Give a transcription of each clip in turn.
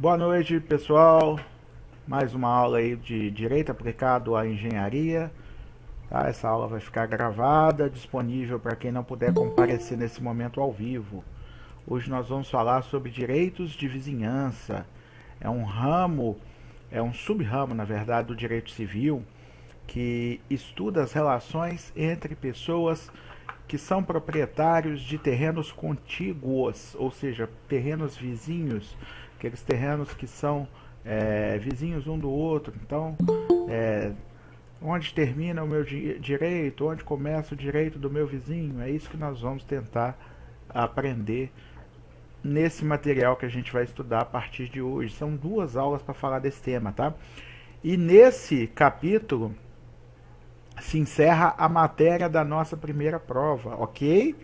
Boa noite, pessoal. Mais uma aula aí de Direito aplicado à Engenharia. Tá? Essa aula vai ficar gravada, disponível para quem não puder comparecer nesse momento ao vivo. Hoje nós vamos falar sobre direitos de vizinhança. É um ramo, é um sub-ramo, na verdade, do direito civil que estuda as relações entre pessoas que são proprietários de terrenos contíguos, ou seja, terrenos vizinhos, aqueles terrenos que são vizinhos um do outro. Então, onde termina o meu direito, onde começa o direito do meu vizinho, é isso que nós vamos tentar aprender nesse material que a gente vai estudar a partir de hoje. São 2 aulas para falar desse tema, tá? E nesse capítulo se encerra a matéria da nossa primeira prova, ok?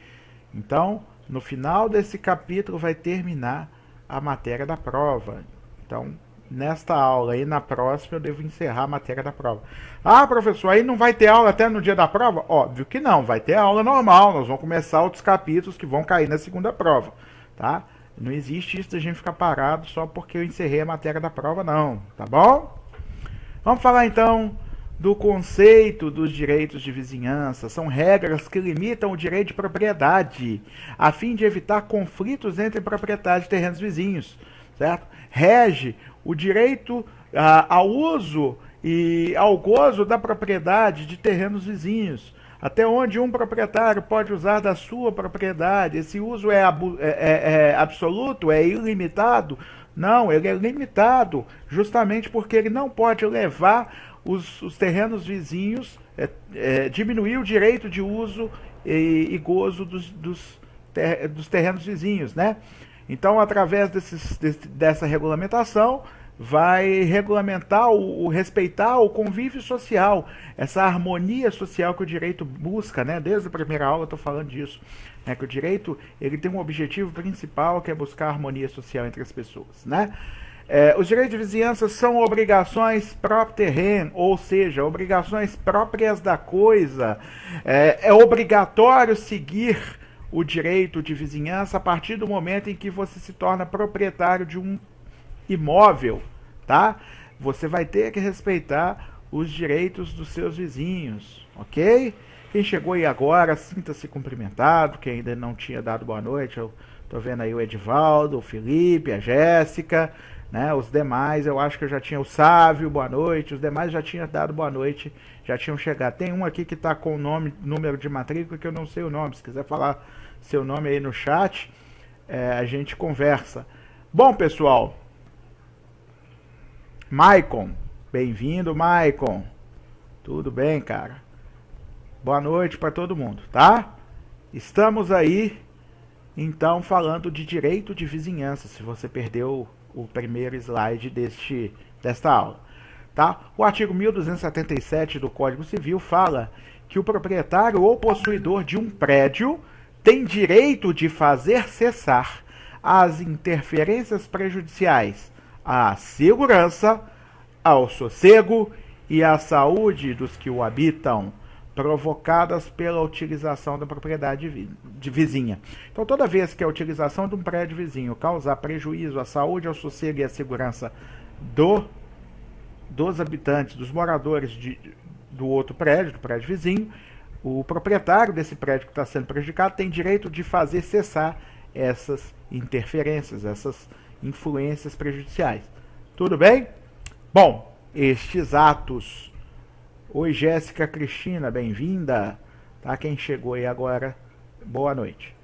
Então, no final desse capítulo vai terminar a matéria da prova. Então, nesta aula e na próxima eu devo encerrar a matéria da prova. Ah, professor, aí não vai ter aula até no dia da prova? Óbvio que não, vai ter aula normal. Nós vamos começar outros capítulos que vão cair na segunda prova, tá? Não existe isso de a gente ficar parado só porque eu encerrei a matéria da prova, não, tá bom? Vamos falar então do conceito dos direitos de vizinhança. São regras que limitam o direito de propriedade, a fim de evitar conflitos entre proprietários de terrenos vizinhos, certo? Rege o direito ao uso e ao gozo da propriedade de terrenos vizinhos, até onde um proprietário pode usar da sua propriedade. Esse uso é absoluto, é ilimitado? Não, ele é limitado, justamente porque ele não pode levar os terrenos vizinhos, diminuir o direito de uso e gozo dos terrenos vizinhos, né? Então, através dessa regulamentação, vai regulamentar respeitar o convívio social, essa harmonia social que o direito busca, né? Desde a primeira aula eu estou falando disso, né? Que o direito ele tem um objetivo principal que é buscar a harmonia social entre as pessoas, né? Os direitos de vizinhança são obrigações propter terreno, ou seja, obrigações próprias da coisa. É obrigatório seguir o direito de vizinhança a partir do momento em que você se torna proprietário de um imóvel, tá? Você vai ter que respeitar os direitos dos seus vizinhos, ok? Quem chegou aí agora, sinta-se cumprimentado. Quem ainda não tinha dado boa noite, eu tô vendo aí o Edivaldo, o Felipe, a Jéssica, né? Os demais, eu acho que eu já tinha o Sávio, boa noite. Os demais já tinham dado boa noite, já tinham chegado. Tem um aqui que tá com o número de matrícula que eu não sei o nome. Se quiser falar seu nome aí no chat, a gente conversa. Bom, pessoal, Maicon, bem-vindo, Maicon. Tudo bem, cara? Boa noite para todo mundo, tá? Estamos aí, então, falando de direito de vizinhança, se você perdeu o primeiro slide desta aula, tá? O artigo 1277 do Código Civil fala que o proprietário ou possuidor de um prédio tem direito de fazer cessar as interferências prejudiciais à segurança, ao sossego e à saúde dos que o habitam, provocadas pela utilização da propriedade vizinha. Então, toda vez que a utilização de um prédio vizinho causar prejuízo à saúde, ao sossego e à segurança dos habitantes, dos moradores do outro prédio, do prédio vizinho, o proprietário desse prédio que está sendo prejudicado tem direito de fazer cessar essas interferências, essas influências prejudiciais. Tudo bem? Bom, estes atos... Oi, Jéssica Cristina, bem-vinda. Tá? Quem chegou aí agora, boa noite.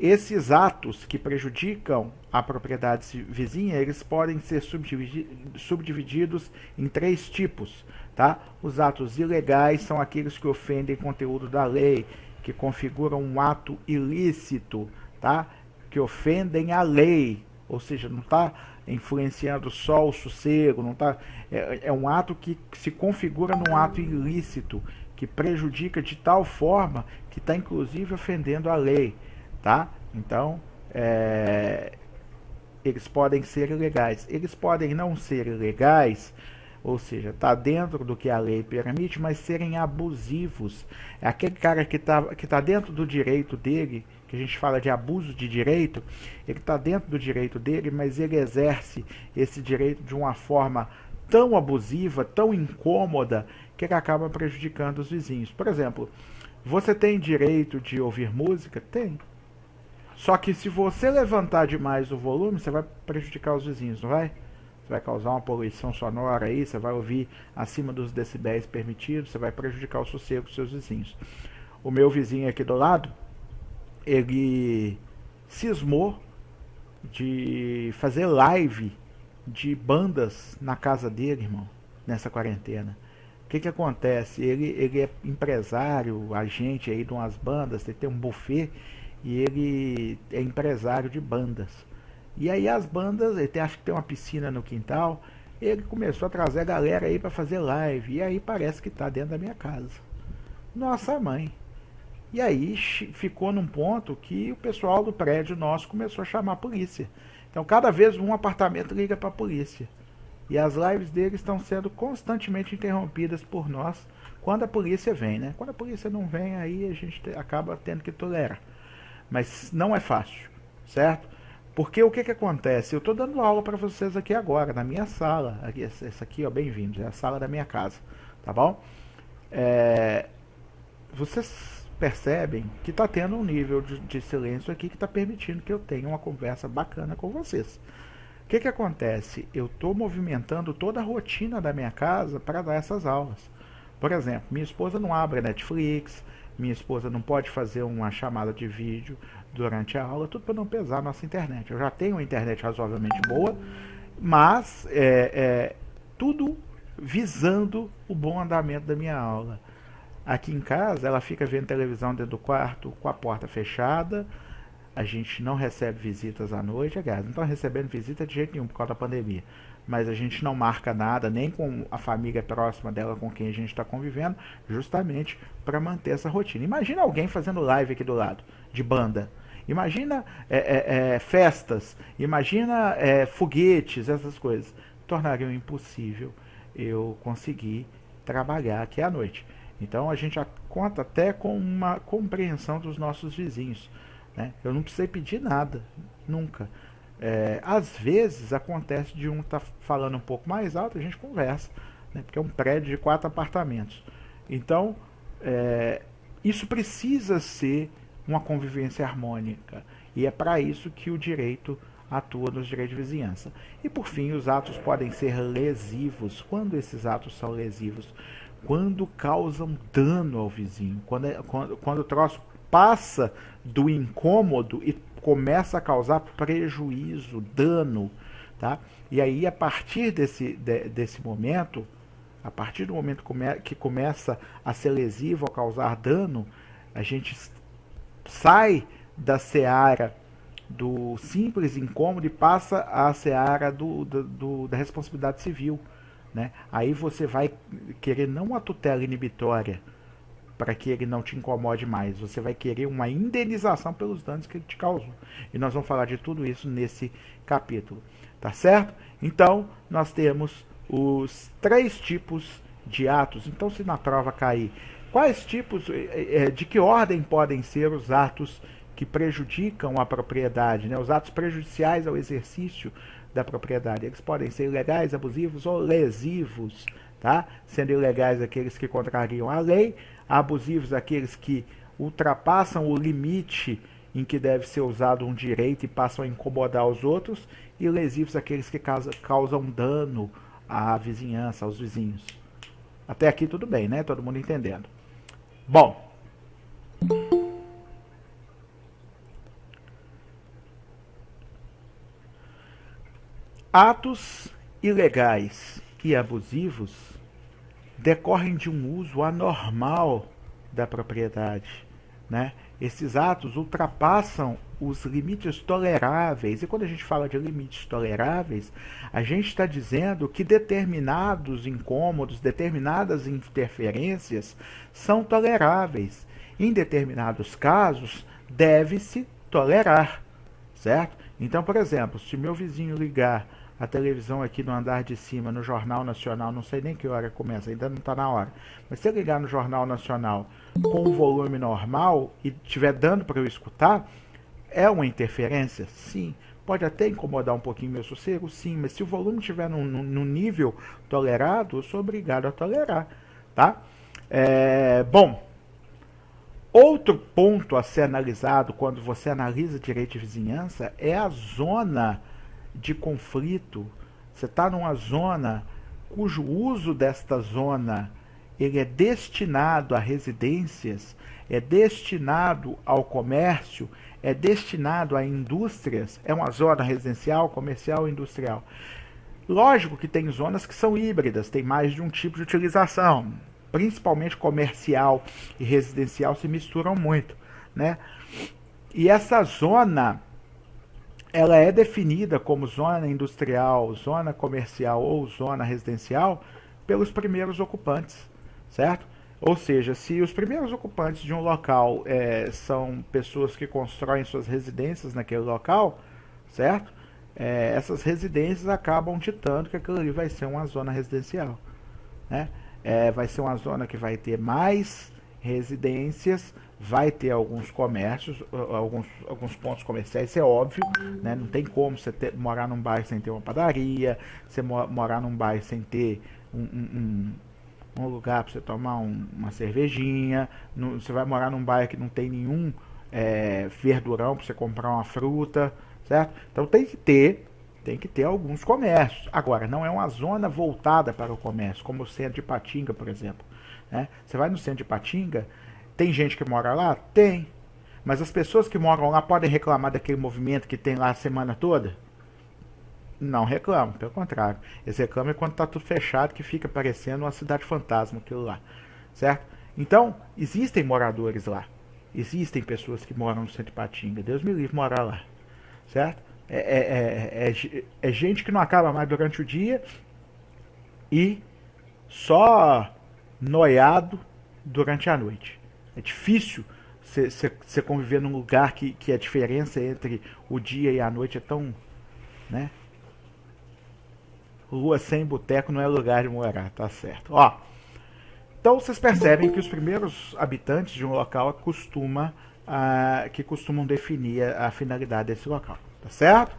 Esses atos que prejudicam a propriedade vizinha, eles podem ser subdivididos em 3 tipos. Tá? Os atos ilegais são aqueles que ofendem conteúdo da lei, que configuram um ato ilícito, tá? Que ofendem a lei, ou seja, não está influenciando só o sossego, não tá, é um ato que se configura num ato ilícito, que prejudica de tal forma que está inclusive ofendendo a lei, tá? Então, eles podem ser ilegais. Eles podem não ser ilegais, ou seja, está dentro do que a lei permite, mas serem abusivos. É aquele cara que tá dentro do direito dele, que a gente fala de abuso de direito, ele está dentro do direito dele, mas ele exerce esse direito de uma forma tão abusiva, tão incômoda, que ele acaba prejudicando os vizinhos. Por exemplo, você tem direito de ouvir música? Tem. Só que se você levantar demais o volume, você vai prejudicar os vizinhos, não vai? Você vai causar uma poluição sonora aí, você vai ouvir acima dos decibéis permitidos, você vai prejudicar o sossego dos seus vizinhos. O meu vizinho aqui do lado, ele cismou de fazer live de bandas na casa dele, irmão, nessa quarentena. O que acontece? Ele é empresário, agente aí de umas bandas, ele tem um buffet e ele é empresário de bandas. E aí as bandas, ele acho que tem uma piscina no quintal, ele começou a trazer a galera aí para fazer live, e aí parece que tá dentro da minha casa. Nossa mãe. E aí ficou num ponto que o pessoal do prédio nosso começou a chamar a polícia. Então cada vez um apartamento liga para a polícia. E as lives dele estão sendo constantemente interrompidas por nós quando a polícia vem, né? Quando a polícia não vem, aí a gente acaba tendo que tolerar. Mas não é fácil, certo? Porque o que acontece? Eu estou dando aula para vocês aqui agora, na minha sala. Essa aqui, ó, bem-vindos, é a sala da minha casa, tá bom? Vocês percebem que está tendo um nível de silêncio aqui que está permitindo que eu tenha uma conversa bacana com vocês. O que acontece? Eu estou movimentando toda a rotina da minha casa para dar essas aulas. Por exemplo, minha esposa não abre Netflix, minha esposa não pode fazer uma chamada de vídeo durante a aula, tudo para não pesar a nossa internet. Eu já tenho uma internet razoavelmente boa, mas tudo visando o bom andamento da minha aula. Aqui em casa, ela fica vendo televisão dentro do quarto com a porta fechada. A gente não recebe visitas à noite. Aliás, não está recebendo visita de jeito nenhum por causa da pandemia. Mas a gente não marca nada, nem com a família próxima dela com quem a gente está convivendo, justamente para manter essa rotina. Imagina alguém fazendo live aqui do lado, de banda. Imagina festas, imagina foguetes, essas coisas. Tornariam impossível eu conseguir trabalhar aqui à noite. Então a gente conta até com uma compreensão dos nossos vizinhos, né? Eu não precisei pedir nada, nunca. Às vezes acontece de um estar falando um pouco mais alto, a gente conversa, né? Porque é um prédio de 4 apartamentos. Então isso precisa ser uma convivência harmônica, e é para isso que o direito atua nos direitos de vizinhança. E por fim, os atos podem ser lesivos. Quando esses atos são lesivos? Quando causam dano ao vizinho, quando o troço passa do incômodo e começa a causar prejuízo, dano, tá? E aí, a partir desse momento, a partir do momento que começa a ser lesivo, a causar dano, a gente sai da seara do simples incômodo e passa à seara da responsabilidade civil. Né? Aí você vai querer não uma tutela inibitória para que ele não te incomode mais, você vai querer uma indenização pelos danos que ele te causou. E nós vamos falar de tudo isso nesse capítulo, tá certo? Então, nós temos os 3 tipos de atos. Então, se na prova cair, quais tipos, de que ordem podem ser os atos que prejudicam a propriedade, né? Os atos prejudiciais ao exercício da propriedade. Eles podem ser ilegais, abusivos ou lesivos, tá? Sendo ilegais aqueles que contrariam a lei, abusivos aqueles que ultrapassam o limite em que deve ser usado um direito e passam a incomodar os outros, e lesivos aqueles que causam dano à vizinhança, aos vizinhos. Até aqui tudo bem, né? Todo mundo entendendo. Bom, atos ilegais e abusivos decorrem de um uso anormal da propriedade, né? Esses atos ultrapassam os limites toleráveis. E quando a gente fala de limites toleráveis, a gente está dizendo que determinados incômodos, determinadas interferências são toleráveis. Em determinados casos, deve-se tolerar, certo? Então, por exemplo, se meu vizinho ligar a televisão aqui no andar de cima, no Jornal Nacional, não sei nem que hora começa, ainda não está na hora, mas se eu ligar no Jornal Nacional com o volume normal e estiver dando para eu escutar, é uma interferência? Sim. Pode até incomodar um pouquinho meu sossego? Sim, mas se o volume estiver num nível tolerado, eu sou obrigado a tolerar, tá? Bom, outro ponto a ser analisado quando você analisa direito de vizinhança é a zona de conflito. Você está numa zona cujo uso desta zona ele é destinado a residências, é destinado ao comércio, é destinado a indústrias, é uma zona residencial, comercial e industrial. Lógico que tem zonas que são híbridas, tem mais de um tipo de utilização, principalmente comercial e residencial se misturam muito, né? E essa zona, ela é definida como zona industrial, zona comercial ou zona residencial pelos primeiros ocupantes, certo? Ou seja, se os primeiros ocupantes de um local são pessoas que constroem suas residências naquele local, certo? Essas residências acabam ditando que aquilo ali vai ser uma zona residencial, né? Vai ser uma zona que vai ter mais residências, vai ter alguns comércios, alguns pontos comerciais, isso é óbvio, né? Não tem como você morar num bairro sem ter uma padaria, você morar num bairro sem ter um lugar para você tomar uma cervejinha, você vai morar num bairro que não tem nenhum verdurão para você comprar uma fruta, certo? Então tem que ter alguns comércios. Agora, não é uma zona voltada para o comércio, como o centro de Ipatinga, por exemplo, né? Você vai no centro de Ipatinga, tem gente que mora lá? Tem. Mas as pessoas que moram lá podem reclamar daquele movimento que tem lá a semana toda? Não reclamam, pelo contrário. Eles reclamam quando está tudo fechado, que fica parecendo uma cidade fantasma aquilo lá, certo? Então, existem moradores lá. Existem pessoas que moram no centro de Ipatinga. Deus me livre morar lá, certo? É gente que não acaba mais durante o dia e só noiado durante a noite. É difícil você conviver num lugar que a diferença entre o dia e a noite é tão, né? Rua sem boteco não é lugar de morar, tá certo. Ó, então vocês percebem que os primeiros habitantes de um local costumam definir a finalidade desse local, tá certo?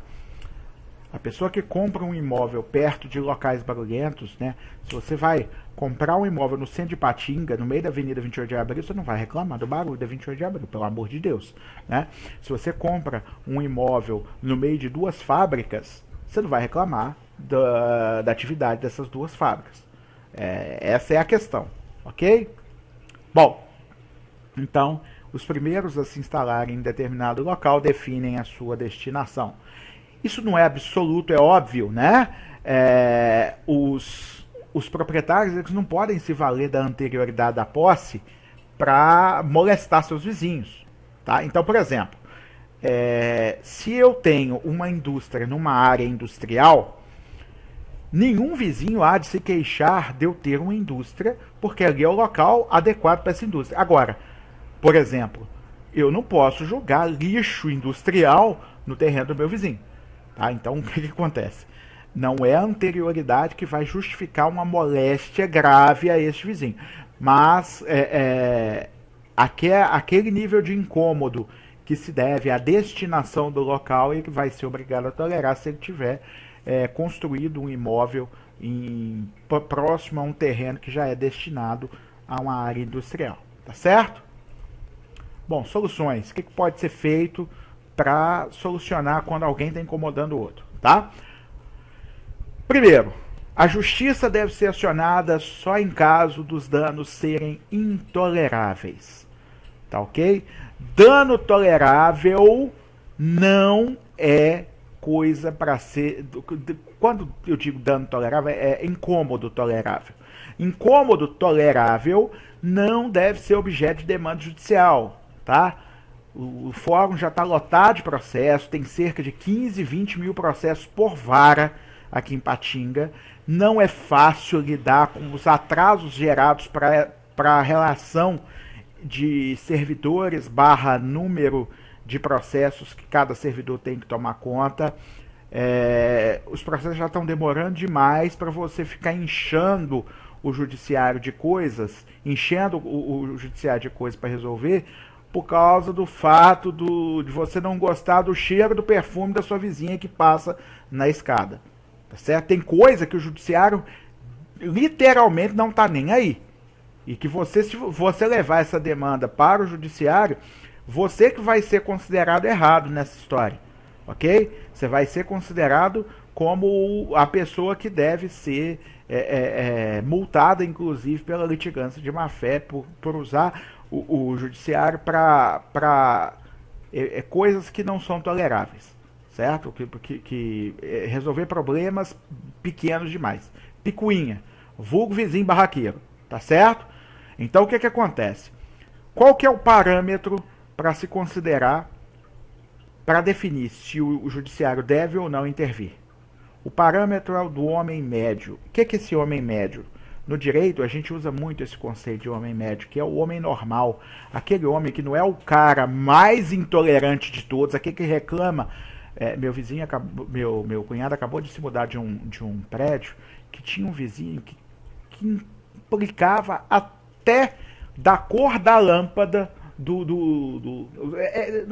A pessoa que compra um imóvel perto de locais barulhentos, né? Se você vai comprar um imóvel no centro de Ipatinga, no meio da Avenida 28 de Abril, você não vai reclamar do barulho da 28 de Abril, pelo amor de Deus, né? Se você compra um imóvel no meio de duas fábricas, você não vai reclamar da atividade dessas duas fábricas. Essa é a questão, ok? Bom, então, os primeiros a se instalarem em determinado local definem a sua destinação. Isso não é absoluto, é óbvio, né? Os proprietários eles não podem se valer da anterioridade da posse para molestar seus vizinhos, tá? Então, por exemplo, se eu tenho uma indústria numa área industrial, nenhum vizinho há de se queixar de eu ter uma indústria, porque ali é o local adequado para essa indústria. Agora, por exemplo, eu não posso jogar lixo industrial no terreno do meu vizinho. Tá? Então, o que acontece? Não é a anterioridade que vai justificar uma moléstia grave a este vizinho. Mas aquele nível de incômodo que se deve à destinação do local, ele vai ser obrigado a tolerar se ele tiver construído um imóvel próximo a um terreno que já é destinado a uma área industrial. Tá certo? Bom, soluções. O que pode ser feito para solucionar quando alguém está incomodando o outro, tá? Primeiro, a justiça deve ser acionada só em caso dos danos serem intoleráveis, tá ok? Dano tolerável não é coisa para ser... Quando eu digo dano tolerável, é incômodo tolerável. Incômodo tolerável não deve ser objeto de demanda judicial, tá? O fórum já está lotado de processos, tem cerca de 15, 20 mil processos por vara aqui em Ipatinga. Não é fácil lidar com os atrasos gerados para a relação de servidores / número de processos que cada servidor tem que tomar conta. os processos já estão demorando demais para você ficar inchando o judiciário de coisas, enchendo o judiciário de coisas para resolver, por causa do fato de você não gostar do cheiro do perfume da sua vizinha que passa na escada. Tá certo? Tem coisa que o judiciário literalmente não está nem aí. E que você, se você levar essa demanda para o judiciário, você que vai ser considerado errado nessa história. Ok? Você vai ser considerado como a pessoa que deve ser multada, inclusive, pela litigância de má-fé, por usar o judiciário para coisas que não são toleráveis, certo? Que resolver problemas pequenos demais. Picuinha, vulgo vizinho barraqueiro, tá certo? Então o que acontece? Qual que é o parâmetro para se considerar, para definir se o judiciário deve ou não intervir? O parâmetro é o do homem médio. O que é esse homem médio? No direito, a gente usa muito esse conceito de homem médio, que é o homem normal. Aquele homem que não é o cara mais intolerante de todos, aquele que reclama. Meu cunhado acabou de se mudar de um prédio que tinha um vizinho que implicava até da cor da lâmpada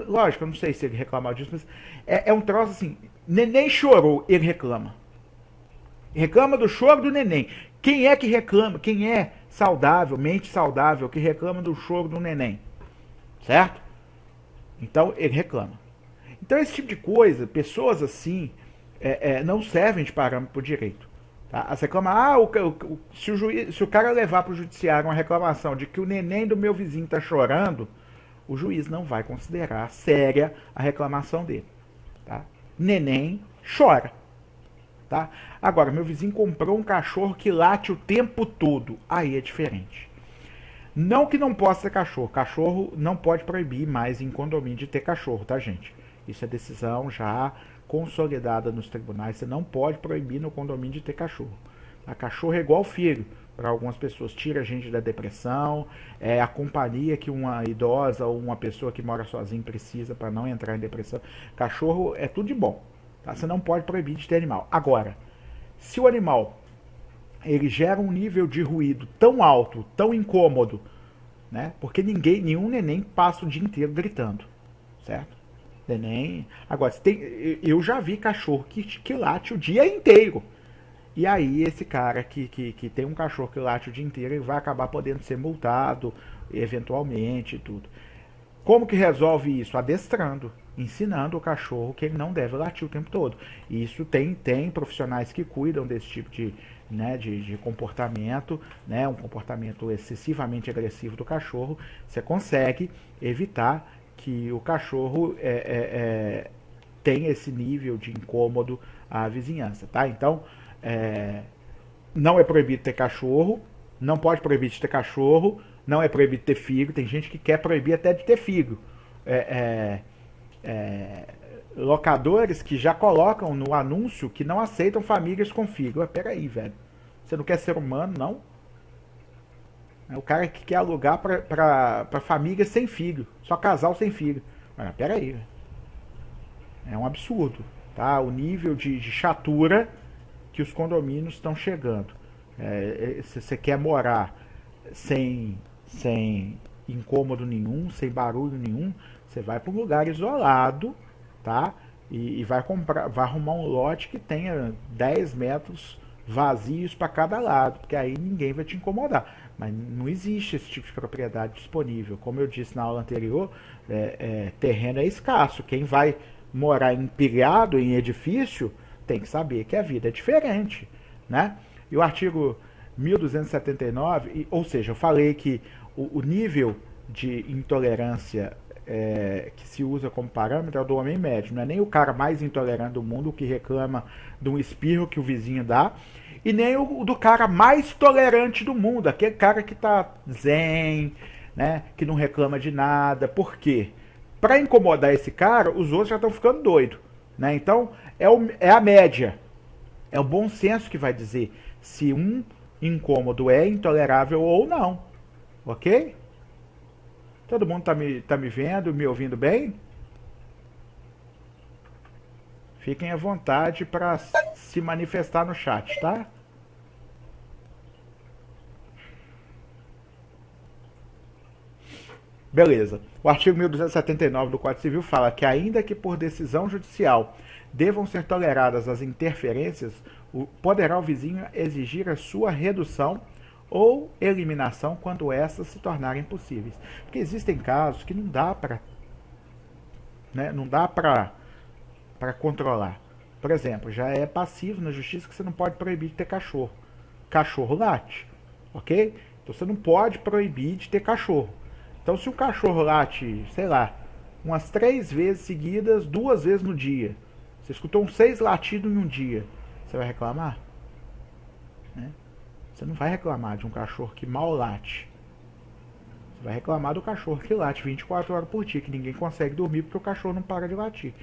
lógico, eu não sei se ele reclamava disso, mas é um troço assim. Neném chorou, ele reclama. Reclama do choro do neném. Quem é que reclama? Quem é saudável, mente saudável, que reclama do choro do neném? Certo? Então, ele reclama. Então, esse tipo de coisa, pessoas assim, não servem de parâmetro para o direito. Tá? Você reclama, se o cara levar para o judiciário uma reclamação de que o neném do meu vizinho está chorando, o juiz não vai considerar séria a reclamação dele. Tá? Neném chora. Tá? Agora, meu vizinho comprou um cachorro que late o tempo todo. Aí é diferente. Não que não possa ter cachorro. Cachorro não pode proibir mais em condomínio de ter cachorro, tá, gente? Isso é decisão já consolidada nos tribunais. Você não pode proibir no condomínio de ter cachorro. A cachorro é igual filho. Para algumas pessoas, tira a gente da depressão. É a companhia que uma idosa ou uma pessoa que mora sozinha precisa para não entrar em depressão. Cachorro é tudo de bom. Tá? Você não pode proibir de ter animal. Agora, se o animal ele gera um nível de ruído tão alto, tão incômodo, né? Porque nenhum neném passa o dia inteiro gritando, certo? Neném. Agora, eu já vi cachorro que late o dia inteiro. E aí esse cara que tem um cachorro que late o dia inteiro, ele vai acabar podendo ser multado, eventualmente, e tudo. Como que resolve isso? Adestrando, ensinando o cachorro que ele não deve latir o tempo todo. E isso tem profissionais que cuidam desse tipo de comportamento, né? Um comportamento excessivamente agressivo do cachorro. Você consegue evitar que o cachorro tenha esse nível de incômodo à vizinhança, tá? Então, não é proibido ter cachorro, não pode proibir de ter cachorro, não é proibido ter filho. Tem gente que quer proibir até de ter filho. Locadores que já colocam no anúncio que não aceitam famílias com filho. Peraí, velho. Você não quer ser humano, não? É o cara que quer alugar para família sem filho. Só casal sem filho. Mas peraí. É um absurdo. Tá? O nível de chatura que os condomínios estão chegando. Se você quer morar sem incômodo nenhum, sem barulho nenhum, você vai para um lugar isolado, tá? E vai arrumar um lote que tenha 10 metros vazios para cada lado, porque aí ninguém vai te incomodar. Mas não existe esse tipo de propriedade disponível. Como eu disse na aula anterior, terreno é escasso. Quem vai morar empilhado em edifício tem que saber que a vida é diferente, né? E o artigo 1279, ou seja, eu falei que o nível de intolerância que se usa como parâmetro é o do homem médio. Não é nem o cara mais intolerante do mundo que reclama de um espirro que o vizinho dá, e nem o do cara mais tolerante do mundo, aquele cara que tá zen, né, que não reclama de nada. Por quê? Para incomodar esse cara, os outros já estão ficando doidos, né? Então, é a média. É o bom senso que vai dizer se um incômodo é intolerável ou não. Ok? Todo mundo tá me vendo, me ouvindo bem? Fiquem à vontade para se manifestar no chat, tá? Beleza. O artigo 1279 do Código Civil fala que, ainda que por decisão judicial devam ser toleradas as interferências, poderá o vizinho exigir a sua redução ou eliminação quando essas se tornarem possíveis. Porque existem casos que não dá para, né, não dá para controlar. Por exemplo, já é passivo na justiça que você não pode proibir de ter cachorro. Cachorro late, ok? Então você não pode proibir de ter cachorro. Então se o cachorro late, sei lá, umas 3 vezes seguidas, 2 vezes no dia, você escutou uns 6 latidos em um dia, você vai reclamar? Né? Você não vai reclamar de um cachorro que mal late. Você vai reclamar do cachorro que late 24 horas por dia, que ninguém consegue dormir porque o cachorro não para de latir.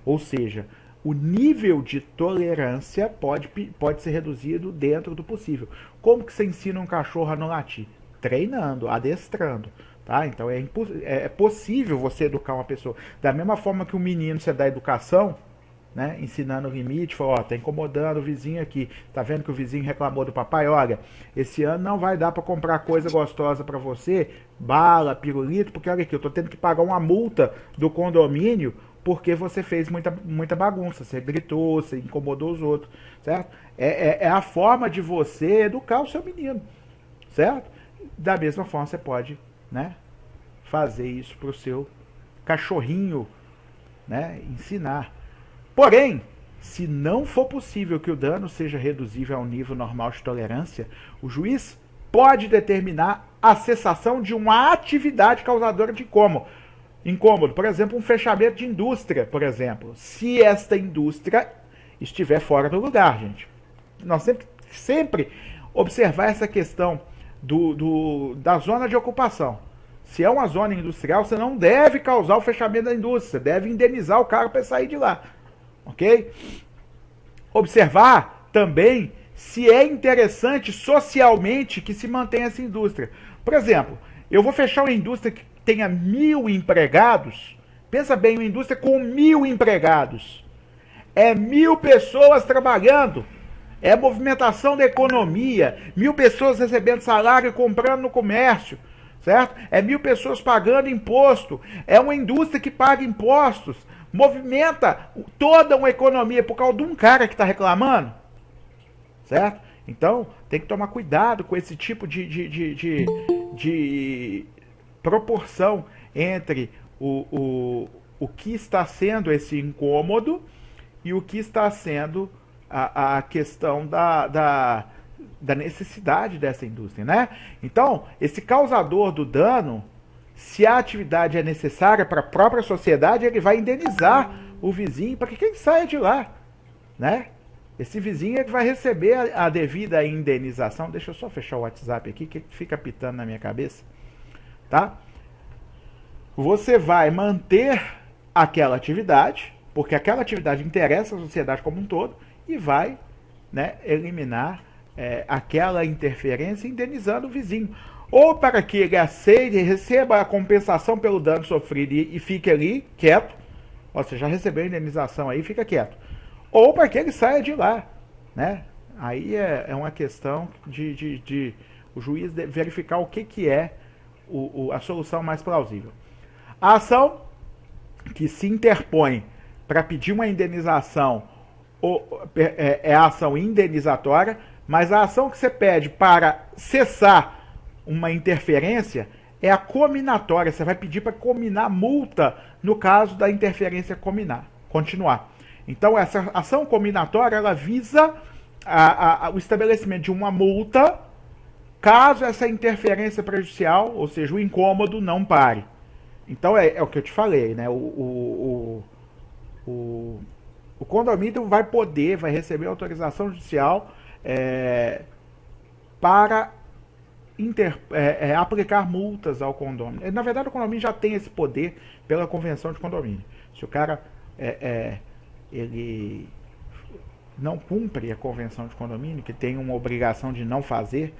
Ou seja, o nível de tolerância pode ser reduzido dentro do possível. Como que você ensina um cachorro a não latir? Treinando, adestrando. Tá? Então é possível você educar uma pessoa. Da mesma forma que um menino, você dá educação, né, ensinando o limite, fala, ó, tá incomodando o vizinho aqui, tá vendo que o vizinho reclamou do papai, olha, esse ano não vai dar para comprar coisa gostosa para você, bala, pirulito, porque olha aqui, eu tô tendo que pagar uma multa do condomínio porque você fez muita bagunça, você gritou, você incomodou os outros, certo? É a forma de você educar o seu menino, certo? Da mesma forma você pode, né, fazer isso pro seu cachorrinho, né, ensinar. Porém, se não for possível que o dano seja reduzível ao nível normal de tolerância, o juiz pode determinar a cessação de uma atividade causadora de incômodo. Por exemplo, um fechamento de indústria, por exemplo. Se esta indústria estiver fora do lugar, gente. Nós sempre observar essa questão da zona de ocupação. Se é uma zona industrial, você não deve causar o fechamento da indústria, você deve indenizar o cara para sair de lá. Ok? Observar também se é interessante socialmente que se mantenha essa indústria. Por exemplo, eu vou fechar uma indústria que tenha 1000 empregados. Pensa bem, uma indústria com 1000 empregados. É 1000 pessoas trabalhando. É movimentação da economia. 1000 pessoas recebendo salário e comprando no comércio. Certo? É 1000 pessoas pagando imposto. É uma indústria que paga impostos. Movimenta toda uma economia por causa de um cara que está reclamando, certo? Então, tem que tomar cuidado com esse tipo de proporção entre o que está sendo esse incômodo e o que está sendo a questão da necessidade dessa indústria, né? Então, esse causador do dano, se a atividade é necessária para a própria sociedade, ele vai indenizar o vizinho para que ele saia de lá, né? Esse vizinho ele vai receber a devida indenização. Deixa eu só fechar o WhatsApp aqui, que fica pitando na minha cabeça, tá? Você vai manter aquela atividade, porque aquela atividade interessa a sociedade como um todo, e vai, né, eliminar aquela interferência, indenizando o vizinho. Ou para que ele aceite e receba a compensação pelo dano sofrido e fique ali quieto. Você já recebeu a indenização aí, fica quieto. Ou para que ele saia de lá, né? Aí é uma questão de o juiz verificar o que é a solução mais plausível. A ação que se interpõe para pedir uma indenização é a ação indenizatória, mas a ação que você pede para cessar uma interferência é a cominatória. Você vai pedir para cominar multa no caso da interferência continuar. Então essa ação cominatória ela visa o estabelecimento de uma multa caso essa interferência prejudicial, ou seja, o incômodo, não pare. Então é o que eu te falei, né? O condomínio vai receber autorização judicial para aplicar multas ao condomínio. Na verdade, o condomínio já tem esse poder pela convenção de condomínio. Se o cara ele não cumpre a convenção de condomínio, que tem uma obrigação de não fazer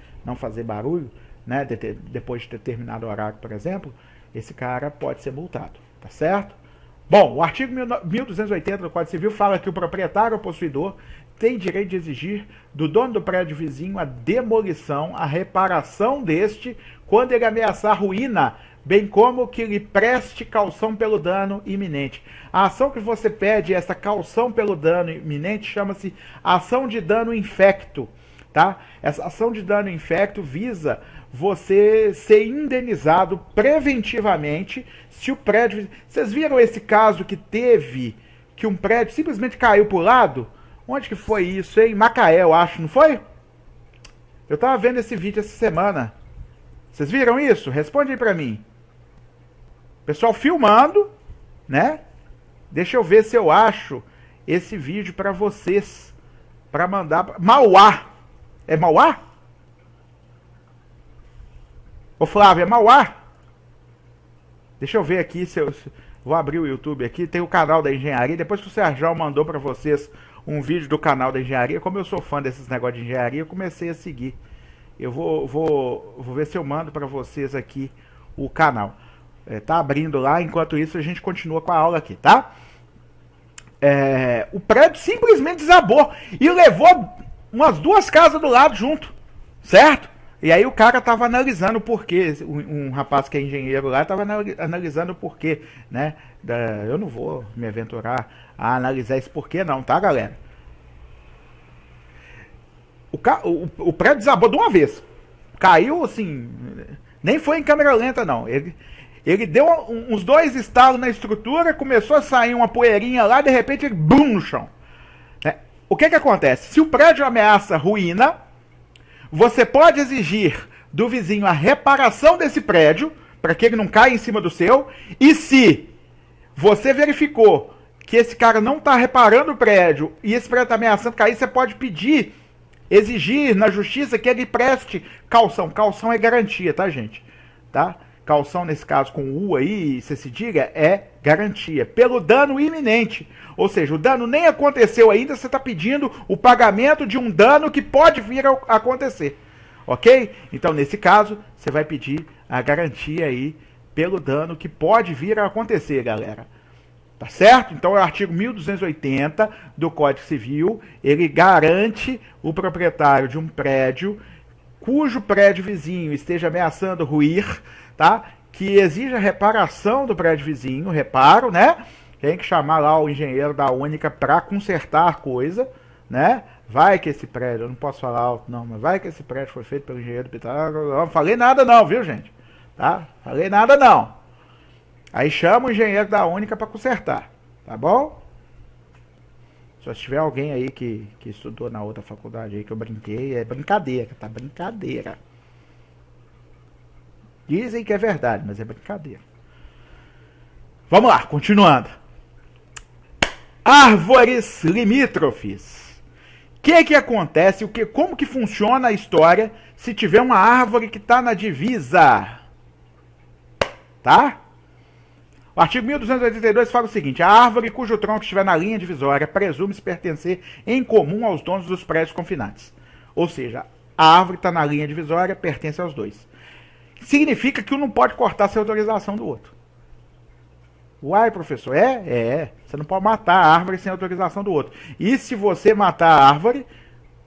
barulho, né, depois de ter terminado o horário, por exemplo, esse cara pode ser multado, tá certo? Bom, o artigo 1280 do Código Civil fala que o proprietário ou possuidor tem direito de exigir do dono do prédio vizinho a demolição, a reparação deste, quando ele ameaçar ruína, bem como que lhe preste caução pelo dano iminente. A ação que você pede, essa caução pelo dano iminente, chama-se ação de dano infecto. Tá? Essa ação de dano infecto visa você ser indenizado preventivamente se o prédio... Vocês viram esse caso que teve, que um prédio simplesmente caiu pro lado? Onde que foi isso, hein? Macaé, eu acho, não foi? Eu tava vendo esse vídeo essa semana. Vocês viram isso? Responde aí pra mim. Pessoal filmando, né? Deixa eu ver se eu acho esse vídeo pra vocês. Pra mandar... Mauá! É Mauá? Ô Flávio, é Mauá? Deixa eu ver aqui se eu... Vou abrir o YouTube aqui, tem o canal da engenharia. Depois que o Sérgio mandou pra vocês um vídeo do canal da engenharia, como eu sou fã desses negócios de engenharia, eu comecei a seguir. Eu vou ver se eu mando pra vocês aqui o canal. Tá abrindo lá, enquanto isso a gente continua com a aula aqui, tá? O prédio simplesmente desabou e levou umas 2 casas do lado junto, certo? E aí o cara tava analisando o porquê, um rapaz que é engenheiro lá tava analisando o porquê, né? Eu não vou me aventurar a analisar esse porquê não, tá, galera? O prédio desabou de uma vez. Caiu assim, nem foi em câmera lenta não. Ele deu uns 2 estalos na estrutura, começou a sair uma poeirinha lá, de repente ele bum no chão. O que acontece? Se o prédio ameaça ruína, você pode exigir do vizinho a reparação desse prédio, para que ele não caia em cima do seu, e se você verificou que esse cara não está reparando o prédio, e esse prédio está ameaçando cair, você pode pedir, exigir na justiça que ele preste caução. Caução é garantia, tá, gente? Tá? Caução, nesse caso, com U aí, se se diga, é garantia. Pelo dano iminente. Ou seja, o dano nem aconteceu ainda, você está pedindo o pagamento de um dano que pode vir a acontecer. Ok? Então, nesse caso, você vai pedir a garantia aí pelo dano que pode vir a acontecer, galera. Tá certo? Então, o artigo 1280 do Código Civil, ele garante o proprietário de um prédio cujo prédio vizinho esteja ameaçando ruir, tá? Que exija reparação do prédio vizinho, reparo, né? Tem que chamar lá o engenheiro da Única para consertar a coisa, né? Vai que esse prédio, eu não posso falar alto não, mas vai que esse prédio foi feito pelo engenheiro do Pitágoras. Não falei nada não, viu, gente? Tá? Falei nada não. Aí chama o engenheiro da Única para consertar, tá bom? Se tiver alguém aí que estudou na outra faculdade aí que eu brinquei, é brincadeira, tá? Brincadeira. Dizem que é verdade, mas é brincadeira. Vamos lá, continuando. Árvores limítrofes. O que acontece? Como que funciona a história se tiver uma árvore que está na divisa? Tá? O artigo 1282 fala o seguinte: a árvore cujo tronco estiver na linha divisória presume-se pertencer em comum aos donos dos prédios confinantes. Ou seja, a árvore está na linha divisória, pertence aos dois. Significa que um não pode cortar sem autorização do outro. Uai, professor, você não pode matar a árvore sem autorização do outro. E se você matar a árvore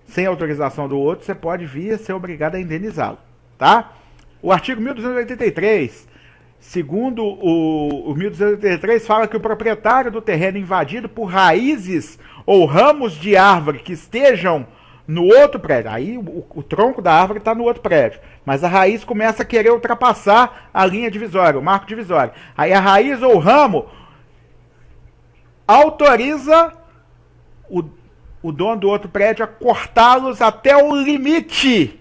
sem autorização do outro, você pode vir a ser obrigado a indenizá-lo, tá? O artigo 1283, segundo o 1283, fala que o proprietário do terreno invadido por raízes ou ramos de árvore que estejam no outro prédio, aí o tronco da árvore está no outro prédio, mas a raiz começa a querer ultrapassar a linha divisória, o marco divisório. Aí a raiz ou o ramo autoriza o dono do outro prédio a cortá-los até o limite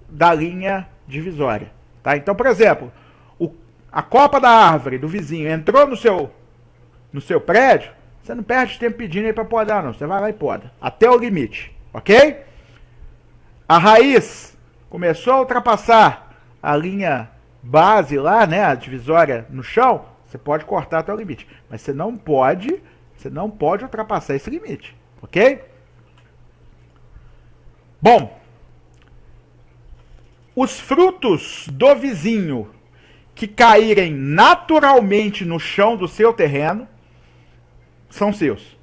da linha divisória. Tá? Então, por exemplo, a copa da árvore do vizinho entrou no seu prédio, você não perde tempo pedindo aí para podar, não. Você vai lá e poda, até o limite. Ok? A raiz começou a ultrapassar a linha base lá, né, a divisória no chão, você pode cortar até o limite. Mas você não pode ultrapassar esse limite. Ok? Bom, os frutos do vizinho que caírem naturalmente no chão do seu terreno são seus.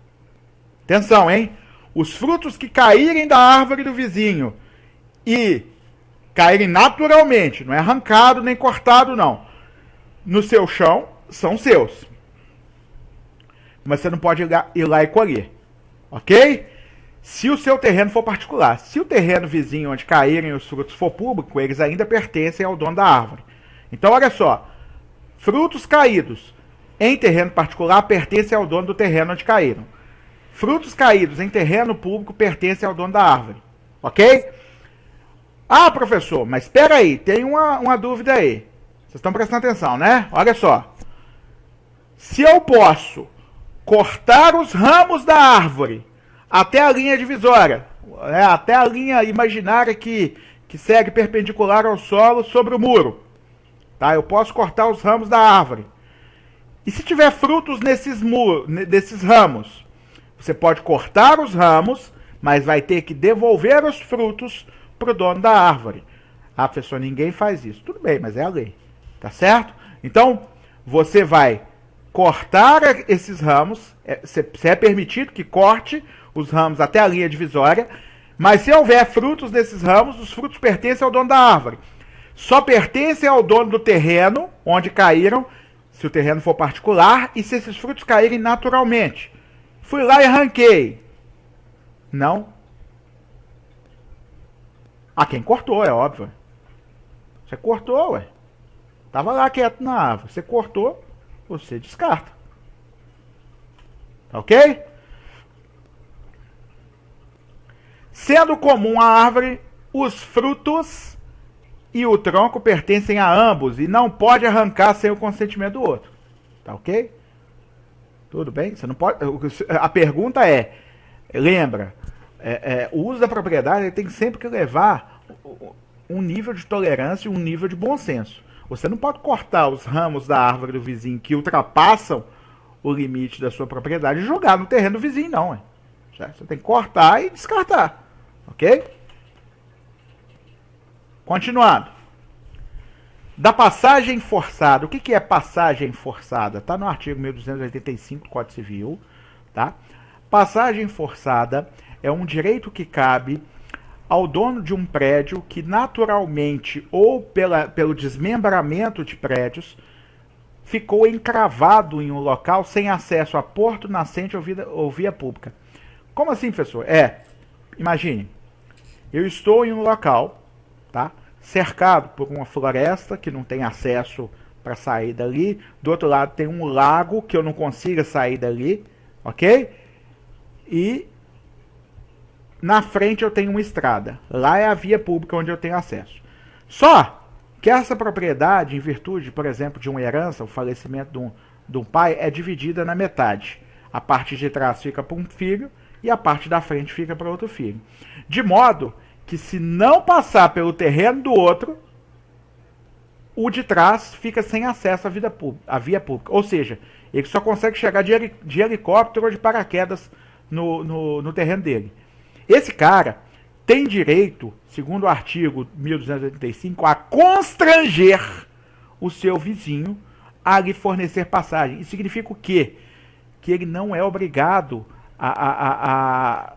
Atenção, hein? Os frutos que caírem da árvore do vizinho e caírem naturalmente, não é arrancado nem cortado, não, no seu chão, são seus. Mas você não pode ir lá e colher. Ok? Se o seu terreno for particular. Se o terreno vizinho onde caírem os frutos for público, eles ainda pertencem ao dono da árvore. Então, olha só. Frutos caídos em terreno particular pertencem ao dono do terreno onde caíram. Frutos caídos em terreno público pertencem ao dono da árvore. Ok? Ah, professor, mas espera aí, tem uma dúvida aí. Vocês estão prestando atenção, né? Olha só. Se eu posso cortar os ramos da árvore até a linha divisória, até a linha imaginária que segue perpendicular ao solo sobre o muro, tá? Eu posso cortar os ramos da árvore. E se tiver frutos desses ramos, você pode cortar os ramos, mas vai ter que devolver os frutos para o dono da árvore. Ah, professor, ninguém faz isso. Tudo bem, mas é a lei. Tá certo? Então, você vai cortar esses ramos. Se é permitido que corte os ramos até a linha divisória. Mas se houver frutos desses ramos, os frutos pertencem ao dono da árvore. Só pertencem ao dono do terreno onde caíram, se o terreno for particular, e se esses frutos caírem naturalmente. Fui lá e arranquei. Não. A quem cortou, é óbvio. Você cortou, ué. Tava lá quieto na árvore. Você cortou, você descarta. Ok? Sendo comum à árvore, os frutos e o tronco pertencem a ambos e não pode arrancar sem o consentimento do outro. Tá ok? Tudo bem? Você não pode. A pergunta é, lembra, o uso da propriedade tem sempre que levar um nível de tolerância e um nível de bom senso. Você não pode cortar os ramos da árvore do vizinho que ultrapassam o limite da sua propriedade e jogar no terreno do vizinho, não. Você tem que cortar e descartar. Ok? Continuando. Da passagem forçada. O que é passagem forçada? Está no artigo 1285 do Código Civil. Tá? Passagem forçada é um direito que cabe ao dono de um prédio que naturalmente ou pelo desmembramento de prédios ficou encravado em um local sem acesso a porto, nascente ou via pública. Como assim, professor? Imagine, eu estou em um local, tá, cercado por uma floresta que não tem acesso para sair dali, do outro lado tem um lago que eu não consiga sair dali, ok? E na frente eu tenho uma estrada. Lá é a via pública onde eu tenho acesso. Só que essa propriedade, em virtude, por exemplo, de uma herança, o falecimento de um pai, é dividida na metade. A parte de trás fica para um filho e a parte da frente fica para outro filho. De modo que se não passar pelo terreno do outro, o de trás fica sem acesso à via pública. Ou seja, ele só consegue chegar de helicóptero ou de paraquedas no terreno dele. Esse cara tem direito, segundo o artigo 1285, a constranger o seu vizinho a lhe fornecer passagem. Isso significa o quê? Que ele não é obrigado a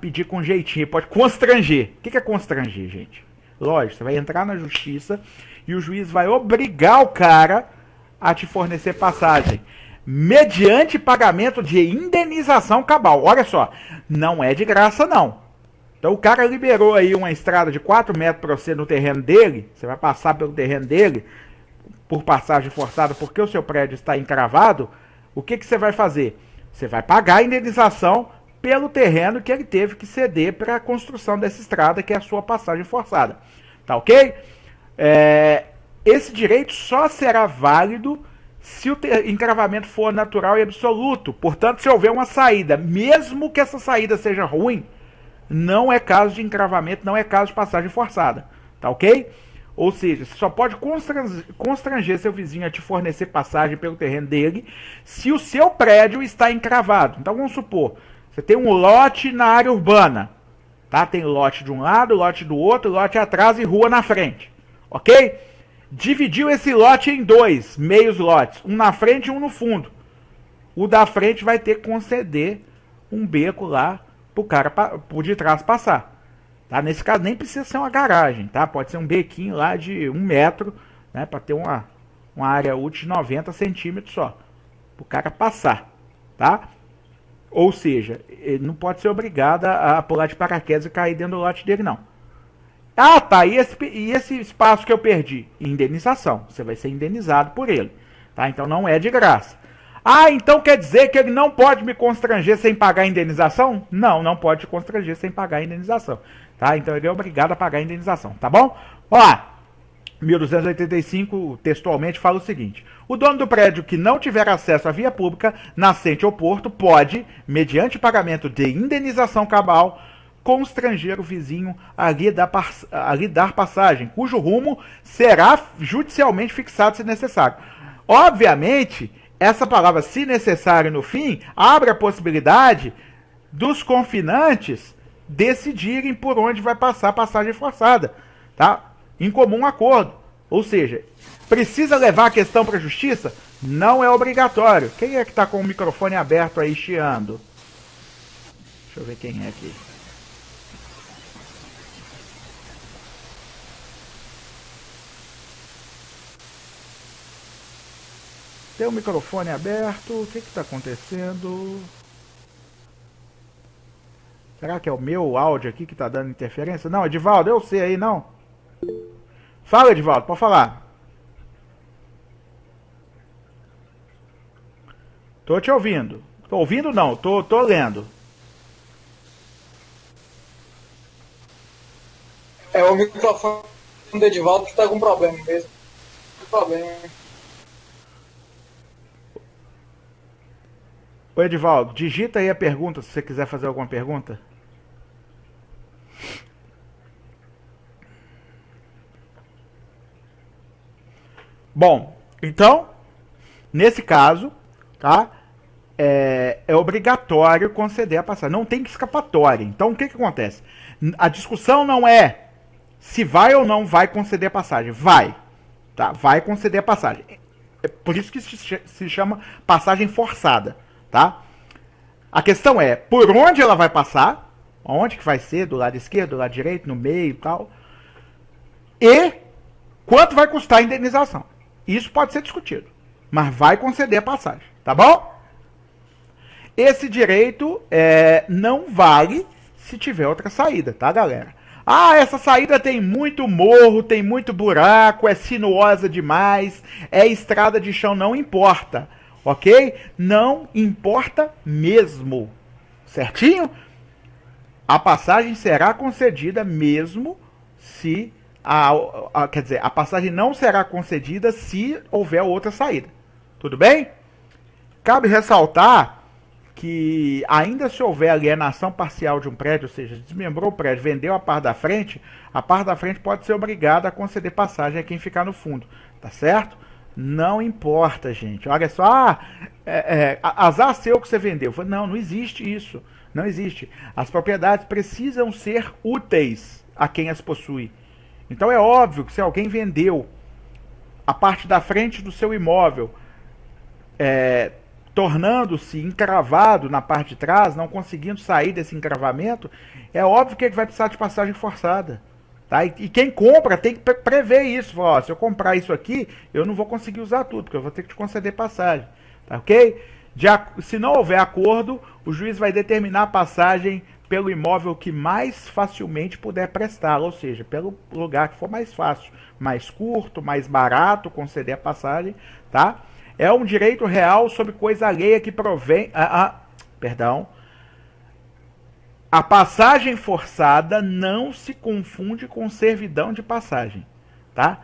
pedir com jeitinho. Ele pode constranger. O que é constranger, gente? Lógico, você vai entrar na justiça e o juiz vai obrigar o cara a te fornecer passagem, mediante pagamento de indenização cabal. Olha só, não é de graça, não. Então o cara liberou aí uma estrada de 4 metros para você no terreno dele, você vai passar pelo terreno dele, por passagem forçada, porque o seu prédio está encravado, o que você vai fazer? Você vai pagar a indenização pelo terreno que ele teve que ceder para a construção dessa estrada, que é a sua passagem forçada. Tá ok? Esse direito só será válido se o encravamento for natural e absoluto. Portanto, se houver uma saída, mesmo que essa saída seja ruim, não é caso de encravamento, não é caso de passagem forçada. Tá ok? Ou seja, você só pode constranger seu vizinho a te fornecer passagem pelo terreno dele se o seu prédio está encravado. Então vamos supor, você tem um lote na área urbana. Tá? Tem lote de um lado, lote do outro, lote atrás e rua na frente. Ok? Dividiu esse lote em dois meios lotes, um na frente e um no fundo. O da frente vai ter que conceder um beco lá pro cara por de trás passar. Tá? Nesse caso nem precisa ser uma garagem, tá? Pode ser um bequinho lá de 1 metro, né? Para ter uma área útil de 90 centímetros só, pro cara passar, tá? Ou seja, ele não pode ser obrigado a pular de paraquedas e cair dentro do lote dele, não. Ah, tá, e esse espaço que eu perdi? Indenização, você vai ser indenizado por ele, tá? Então não é de graça. Ah, então quer dizer que ele não pode me constranger sem pagar a indenização? Não, não pode te constranger sem pagar a indenização, tá? Então ele é obrigado a pagar a indenização, tá bom? Ó, 1285 textualmente fala o seguinte: o dono do prédio que não tiver acesso à via pública, nascente ou porto, pode, mediante pagamento de indenização cabal, constranger o vizinho a lhe dar passagem, cujo rumo será judicialmente fixado se necessário. Obviamente, essa palavra "se necessário" no fim abre a possibilidade dos confinantes decidirem por onde vai passar a passagem forçada, tá? Em comum acordo. Ou seja, precisa levar a questão para a justiça? Não é obrigatório. Quem é que está com o microfone aberto aí chiando? Deixa eu ver quem é aqui. Tem o microfone aberto. O que está acontecendo? Será que é o meu áudio aqui que está dando interferência? Não, Edivaldo, eu sei aí, não. Fala, Edivaldo, pode falar. Tô te ouvindo. Tô ouvindo não, tô lendo. É o microfone do Edivaldo que tá com problema mesmo. Que problema. Ô Edivaldo, digita aí a pergunta se você quiser fazer alguma pergunta. Bom, então, nesse caso, tá? É obrigatório conceder a passagem. Não tem escapatória. Então, o que acontece? A discussão não é se vai ou não vai conceder a passagem. Vai. Tá? Vai conceder a passagem. É por isso que se chama passagem forçada. Tá? A questão é por onde ela vai passar. Onde que vai ser? Do lado esquerdo, do lado direito, no meio e tal. E quanto vai custar a indenização. Isso pode ser discutido. Mas vai conceder a passagem. Tá bom? Esse direito não vale se tiver outra saída, tá, galera? Ah, essa saída tem muito morro, tem muito buraco, é sinuosa demais, é estrada de chão, não importa, ok? Não importa mesmo, certinho? A passagem será concedida mesmo se... quer dizer, a passagem não será concedida se houver outra saída. Tudo bem? Cabe ressaltar que ainda se houver alienação parcial de um prédio, ou seja, desmembrou o prédio, vendeu a parte da frente pode ser obrigada a conceder passagem a quem ficar no fundo, tá certo? Não importa, gente. Olha só, azar seu que você vendeu. Não, não existe isso. Não existe. As propriedades precisam ser úteis a quem as possui. Então é óbvio que se alguém vendeu a parte da frente do seu imóvel, tornando-se encravado na parte de trás, não conseguindo sair desse encravamento, é óbvio que ele vai precisar de passagem forçada. Tá? E quem compra tem que prever isso. Ó, se eu comprar isso aqui, eu não vou conseguir usar tudo, porque eu vou ter que te conceder passagem. Tá, ok? Se não houver acordo, o juiz vai determinar a passagem pelo imóvel que mais facilmente puder prestar, ou seja, pelo lugar que for mais fácil, mais curto, mais barato conceder a passagem, tá? É um direito real sobre coisa alheia que provém... Perdão. A passagem forçada não se confunde com servidão de passagem, tá?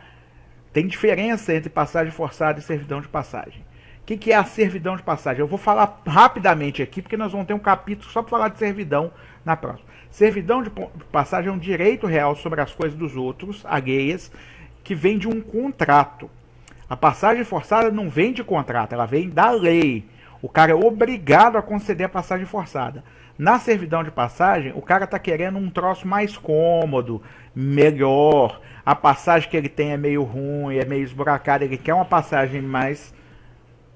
Tem diferença entre passagem forçada e servidão de passagem. O que é a servidão de passagem? Eu vou falar rapidamente aqui, porque nós vamos ter um capítulo só para falar de servidão na próxima. Servidão de passagem é um direito real sobre as coisas dos outros, alheias, que vem de um contrato. A passagem forçada não vem de contrato, ela vem da lei. O cara é obrigado a conceder a passagem forçada. Na servidão de passagem, o cara tá querendo um troço mais cômodo, melhor. A passagem que ele tem é meio ruim, é meio esburacada. Ele quer uma passagem mais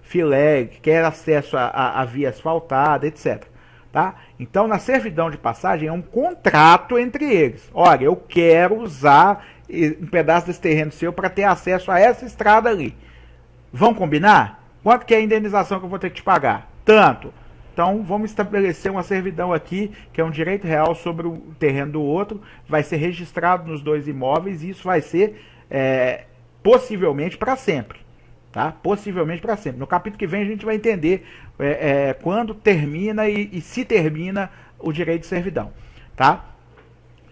filé, quer acesso a via asfaltada, etc. Tá? Então, na servidão de passagem, é um contrato entre eles. Olha, eu quero usar um pedaço desse terreno seu para ter acesso a essa estrada ali. Vão combinar? Quanto que é a indenização que eu vou ter que te pagar? Tanto. Então, vamos estabelecer uma servidão aqui, que é um direito real sobre o terreno do outro, vai ser registrado nos dois imóveis e isso vai ser possivelmente para sempre. Tá? Possivelmente para sempre. No capítulo que vem a gente vai entender quando termina e se termina o direito de servidão. Tá?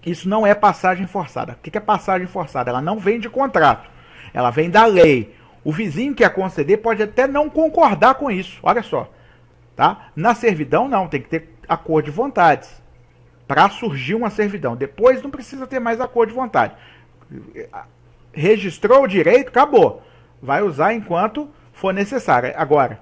Isso não é passagem forçada. O que é passagem forçada? Ela não vem de contrato, ela vem da lei. O vizinho que a conceder pode até não concordar com isso, olha só. Tá? Na servidão não, tem que ter acordo de vontades para surgir uma servidão. Depois não precisa ter mais acordo de vontade. Registrou o direito, acabou. Vai usar enquanto for necessário. Agora,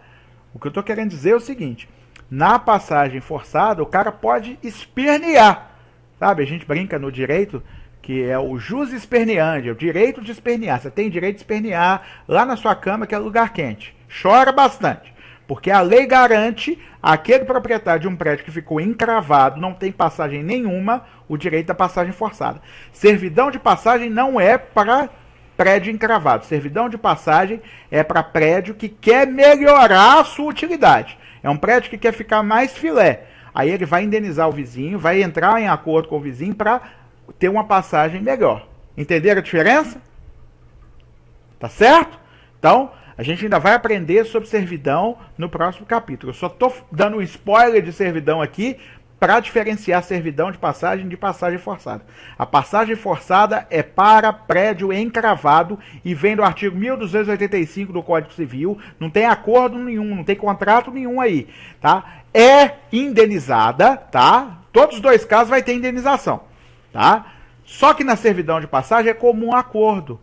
o que eu estou querendo dizer é o seguinte: na passagem forçada, o cara pode espernear. Sabe, a gente brinca no direito que é o jus esperneandi, é o direito de espernear. Você tem direito de espernear lá na sua cama, que é lugar quente. Chora bastante. Porque a lei garante aquele proprietário de um prédio que ficou encravado, não tem passagem nenhuma, o direito da passagem forçada. Servidão de passagem não é para prédio encravado. Servidão de passagem é para prédio que quer melhorar a sua utilidade. É um prédio que quer ficar mais filé. Aí ele vai indenizar o vizinho, vai entrar em acordo com o vizinho para ter uma passagem melhor. Entenderam a diferença? Tá certo? Então, a gente ainda vai aprender sobre servidão no próximo capítulo. Eu só estou dando um spoiler de servidão aqui para diferenciar servidão de passagem forçada. A passagem forçada é para prédio encravado e vem do artigo 1285 do Código Civil. Não tem acordo nenhum, não tem contrato nenhum aí, tá? É indenizada, tá? Todos os dois casos vai ter indenização, tá? Só que na servidão de passagem é comum acordo.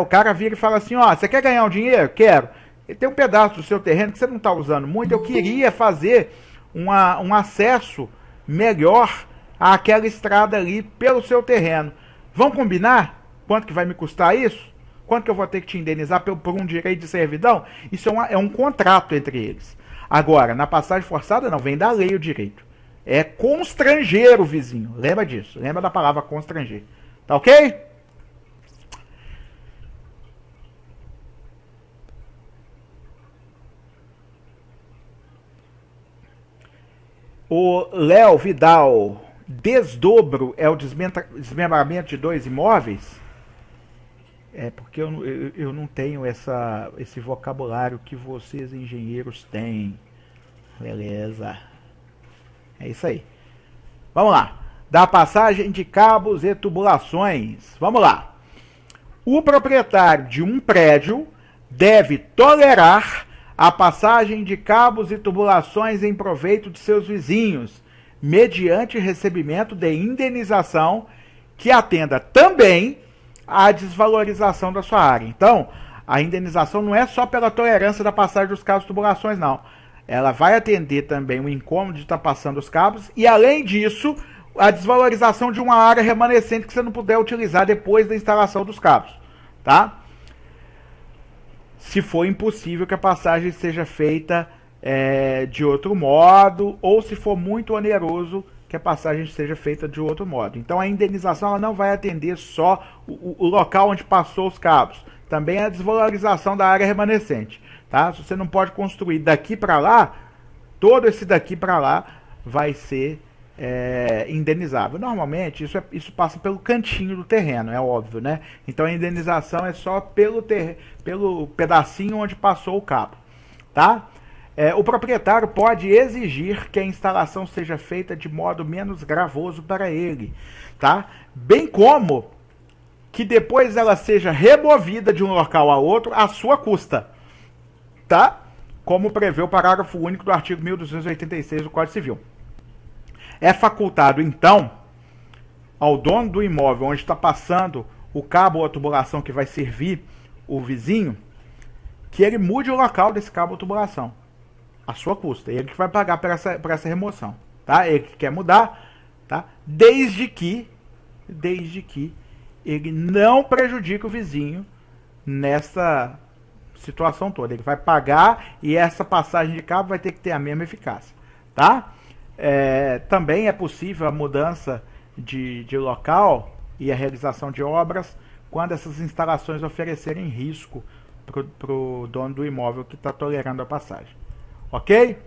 O cara vira e fala assim, ó, você quer ganhar um dinheiro? Quero. Ele tem um pedaço do seu terreno que você não está usando muito, eu queria fazer um acesso melhor àquela estrada ali pelo seu terreno. Vamos combinar? Quanto que vai me custar isso? Quanto que eu vou ter que te indenizar por um direito de servidão? Isso é um contrato entre eles. Agora, na passagem forçada não, vem da lei o direito. É constranger o vizinho. Lembra disso, lembra da palavra constranger. Tá ok? O Léo Vidal, desdobro é o desmembramento de dois imóveis? É porque eu não tenho esse vocabulário que vocês engenheiros têm. Beleza. É isso aí. Vamos lá. Da passagem de cabos e tubulações. Vamos lá. O proprietário de um prédio deve tolerar a passagem de cabos e tubulações em proveito de seus vizinhos, mediante recebimento de indenização que atenda também à desvalorização da sua área. Então, a indenização não é só pela tolerância da passagem dos cabos e tubulações, não. Ela vai atender também o incômodo de estar passando os cabos e, além disso, a desvalorização de uma área remanescente que você não puder utilizar depois da instalação dos cabos, tá? Se for impossível que a passagem seja feita de outro modo, ou se for muito oneroso que a passagem seja feita de outro modo. Então a indenização ela não vai atender só o local onde passou os cabos, também a desvalorização da área remanescente. Tá? Se você não pode construir daqui para lá, todo esse daqui para lá vai ser indenizável. Normalmente isso passa pelo cantinho do terreno, é óbvio, né? Então a indenização é só pelo pedacinho onde passou o cabo, tá? O proprietário pode exigir que a instalação seja feita de modo menos gravoso para ele, tá? Bem como que depois ela seja removida de um local a outro à sua custa, tá? Como prevê o parágrafo único do artigo 1286 do Código Civil. É facultado, então, ao dono do imóvel onde está passando o cabo ou a tubulação que vai servir o vizinho, que ele mude o local desse cabo ou tubulação, à sua custa. Ele que vai pagar por essa remoção. tá? Ele quer mudar, tá? Desde que ele não prejudique o vizinho nessa situação toda. Ele vai pagar e essa passagem de cabo vai ter que ter a mesma eficácia, tá? Também é possível a mudança de local e a realização de obras quando essas instalações oferecerem risco para o dono do imóvel que está tolerando a passagem. Ok?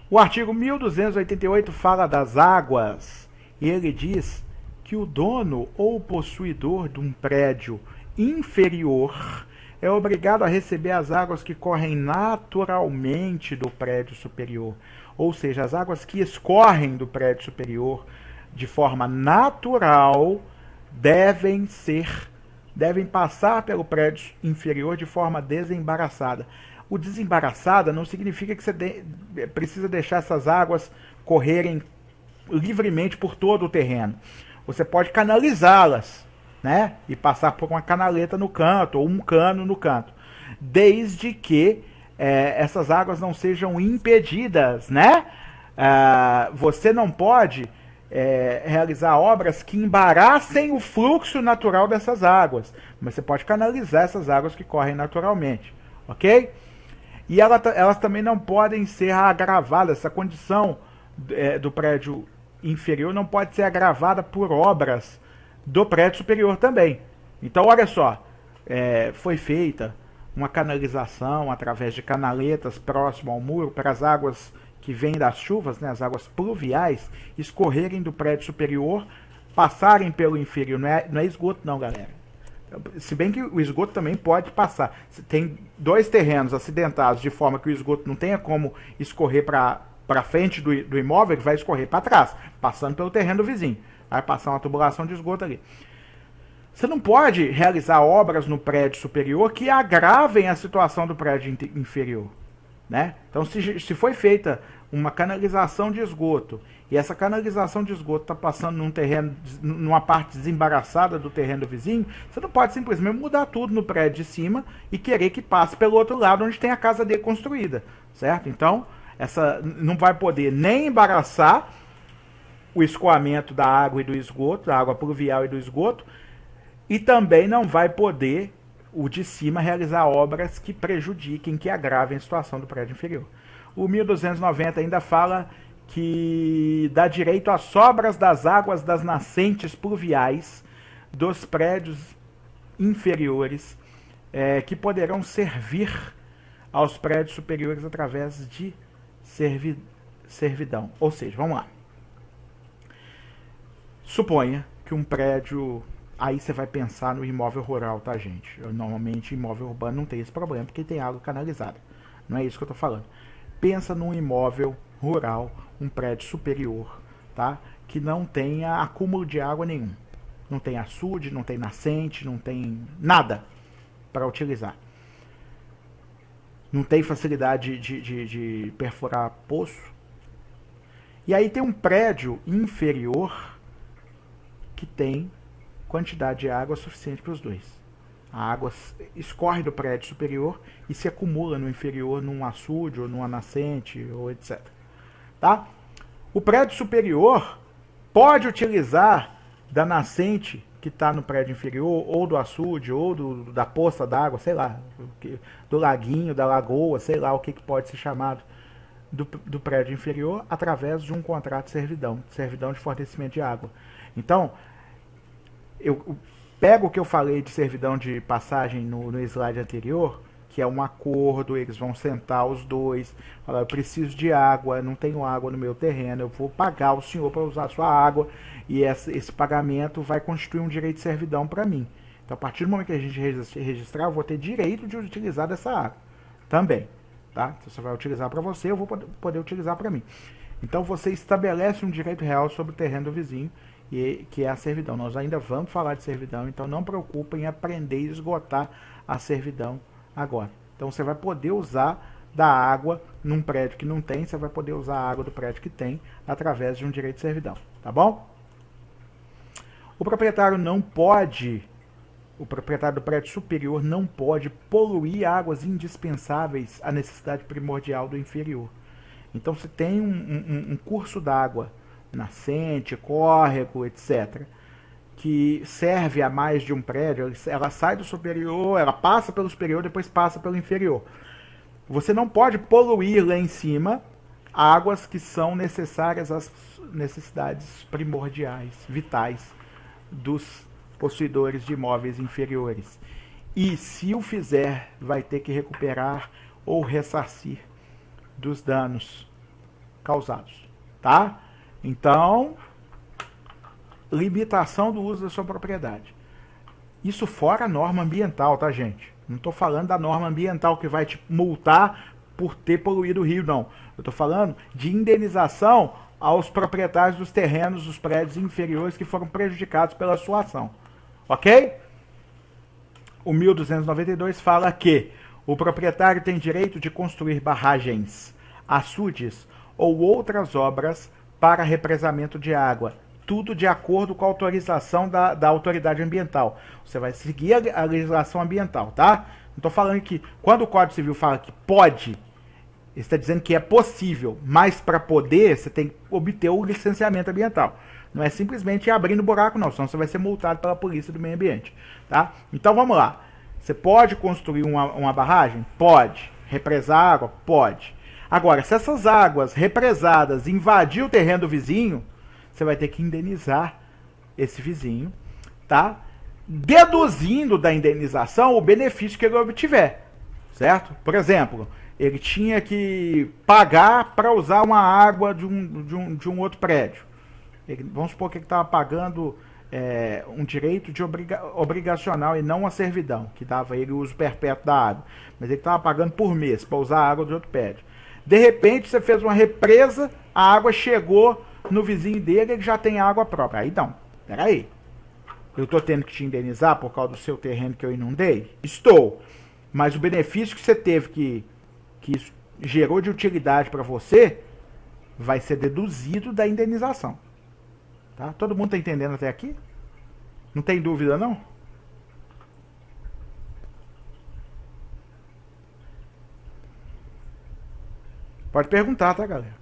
O artigo 1288 fala das águas e ele diz que o dono ou possuidor de um prédio inferior é obrigado a receber as águas que correm naturalmente do prédio superior, ou seja, as águas que escorrem do prédio superior de forma natural devem passar pelo prédio inferior de forma desembaraçada. O desembaraçada não significa que você precisa deixar essas águas correrem livremente por todo o terreno. Você pode canalizá-las, né? E passar por uma canaleta no canto ou um cano no canto, desde que essas águas não sejam impedidas, né? Você não pode realizar obras que embaraçem o fluxo natural dessas águas, mas você pode canalizar essas águas que correm naturalmente, ok? E elas também não podem ser agravadas. Essa condição do prédio inferior não pode ser agravada por obras do prédio superior também. Então, olha só, foi feita uma canalização através de canaletas próximo ao muro para as águas que vêm das chuvas, né, as águas pluviais, escorrerem do prédio superior, passarem pelo inferior. Não é esgoto não, galera. Se bem que o esgoto também pode passar. Tem dois terrenos acidentados de forma que o esgoto não tenha como escorrer para frente do imóvel, ele vai escorrer para trás, passando pelo terreno do vizinho. Vai passar uma tubulação de esgoto ali. Você não pode realizar obras no prédio superior que agravem a situação do prédio inferior, né? Então, se foi feita uma canalização de esgoto e essa canalização de esgoto está passando num terreno, numa parte desembaraçada do terreno do vizinho, você não pode simplesmente mudar tudo no prédio de cima e querer que passe pelo outro lado onde tem a casa dele construída, certo? Então, essa não vai poder nem embaraçar o escoamento da água e do esgoto, da água pluvial e do esgoto, e também não vai poder o de cima realizar obras que prejudiquem, que agravem a situação do prédio inferior. O 1290 ainda fala que dá direito às sobras das águas das nascentes pluviais dos prédios inferiores, que poderão servir aos prédios superiores através de servidão. Ou seja, vamos lá. Suponha que um prédio... Aí você vai pensar no imóvel rural, tá, gente? Normalmente, imóvel urbano não tem esse problema, porque tem água canalizada. Não é isso que eu tô falando. Pensa num imóvel rural, um prédio superior, tá? Que não tenha acúmulo de água nenhum. Não tem açude, não tem nascente, não tem nada para utilizar. Não tem facilidade de perfurar poço. E aí tem um prédio inferior que tem quantidade de água suficiente para os dois. A água escorre do prédio superior e se acumula no inferior num açude ou numa nascente ou etc. Tá? O prédio superior pode utilizar da nascente que está no prédio inferior, ou do açude, ou da poça d'água, sei lá, do laguinho, da lagoa, sei lá o que pode ser chamado do prédio inferior, através de um contrato de servidão de fornecimento de água. Então, eu pego o que eu falei de servidão de passagem no slide anterior, que é um acordo, eles vão sentar os dois, falar, eu preciso de água, não tenho água no meu terreno, eu vou pagar o senhor para usar a sua água, e esse pagamento vai constituir um direito de servidão para mim. Então, a partir do momento que a gente registrar, eu vou ter direito de utilizar dessa água também. Tá? Então, você vai utilizar para você, eu vou poder utilizar para mim. Então, você estabelece um direito real sobre o terreno do vizinho, que é a servidão. Nós ainda vamos falar de servidão, então não preocupem em aprender e esgotar a servidão agora. Então você vai poder usar da água num prédio que não tem, você vai poder usar a água do prédio que tem através de um direito de servidão, tá bom? O proprietário do prédio superior não pode poluir águas indispensáveis à necessidade primordial do inferior. Então se tem um curso d'água, nascente, córrego, etc., que serve a mais de um prédio, ela sai do superior, ela passa pelo superior, depois passa pelo inferior. Você não pode poluir lá em cima águas que são necessárias às necessidades primordiais, vitais dos possuidores de imóveis inferiores. E se o fizer, vai ter que recuperar ou ressarcir dos danos causados, tá? Então, limitação do uso da sua propriedade. Isso fora a norma ambiental, tá, gente? Não estou falando da norma ambiental que vai te multar por ter poluído o rio, não. Eu estou falando de indenização aos proprietários dos terrenos dos prédios inferiores que foram prejudicados pela sua ação. Ok? O 1292 fala que o proprietário tem direito de construir barragens, açudes ou outras obras para represamento de água, tudo de acordo com a autorização da autoridade ambiental. Você vai seguir a legislação ambiental, tá? Não estou falando que quando o Código Civil fala que pode, ele está dizendo que é possível, mas para poder você tem que obter o licenciamento ambiental. Não é simplesmente ir abrindo buraco, não, senão você vai ser multado pela Polícia do Meio Ambiente, tá? Então vamos lá. Você pode construir uma barragem? Pode. Represar água? Pode. Agora, se essas águas represadas invadir o terreno do vizinho, você vai ter que indenizar esse vizinho, tá? Deduzindo da indenização o benefício que ele obtiver, certo? Por exemplo, ele tinha que pagar para usar uma água de um outro prédio. Vamos supor que ele estava pagando um direito de obrigacional e não uma servidão, que dava ele o uso perpétuo da água. Mas ele estava pagando por mês para usar a água de outro prédio. De repente, você fez uma represa, a água chegou no vizinho dele, ele já tem água própria. Aí não, peraí. Eu estou tendo que te indenizar por causa do seu terreno que eu inundei? Estou. Mas o benefício que você teve que gerou de utilidade para você vai ser deduzido da indenização. Tá? Todo mundo está entendendo até aqui? Não tem dúvida, não? Pode perguntar, tá, galera?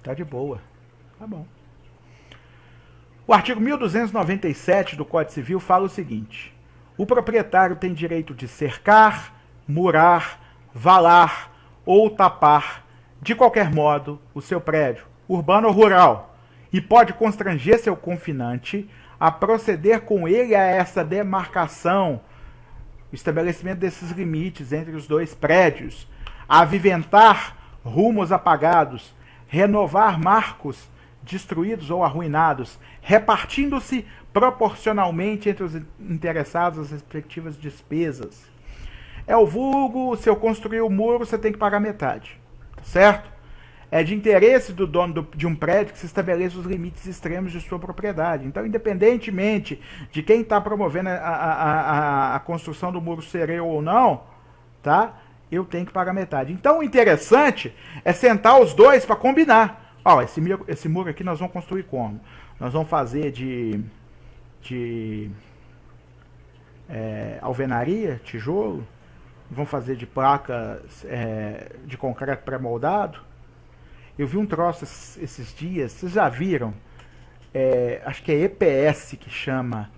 Tá de boa. Tá bom. O artigo 1297 do Código Civil fala o seguinte: o proprietário tem direito de cercar, murar, valar ou tapar, de qualquer modo, o seu prédio, urbano ou rural, e pode constranger seu confinante a proceder com ele a essa demarcação, o estabelecimento desses limites entre os dois prédios, aviventar rumos apagados, renovar marcos destruídos ou arruinados, repartindo-se proporcionalmente entre os interessados as respectivas despesas. É o vulgo, se eu construir o muro, você tem que pagar metade, tá certo? É de interesse do dono de um prédio que se estabeleça os limites extremos de sua propriedade. Então, independentemente de quem está promovendo a construção do muro ser eu ou não, tá? Eu tenho que pagar metade. Então, o interessante é sentar os dois para combinar. Ó, esse muro aqui nós vamos construir como? Nós vamos fazer de alvenaria, tijolo, vamos fazer de placas de concreto pré-moldado. Eu vi um troço esses dias, vocês já viram? Acho que é EPS que chama.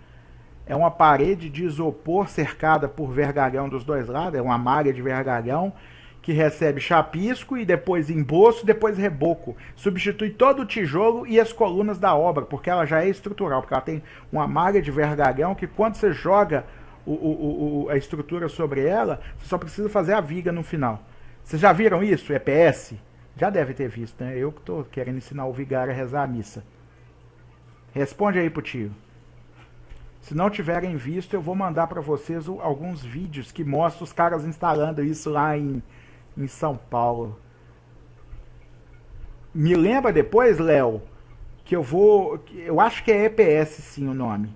É uma parede de isopor cercada por vergalhão dos dois lados, é uma malha de vergalhão que recebe chapisco e depois emboço, depois reboco. Substitui todo o tijolo e as colunas da obra, porque ela já é estrutural, porque ela tem uma malha de vergalhão que quando você joga a estrutura sobre ela, você só precisa fazer a viga no final. Vocês já viram isso, EPS? Já deve ter visto, né? Eu que estou querendo ensinar o vigário a rezar a missa. Responde aí pro tio. Se não tiverem visto, eu vou mandar para vocês alguns vídeos que mostram os caras instalando isso lá em São Paulo. Me lembra depois, Léo, que eu acho que é EPS sim o nome,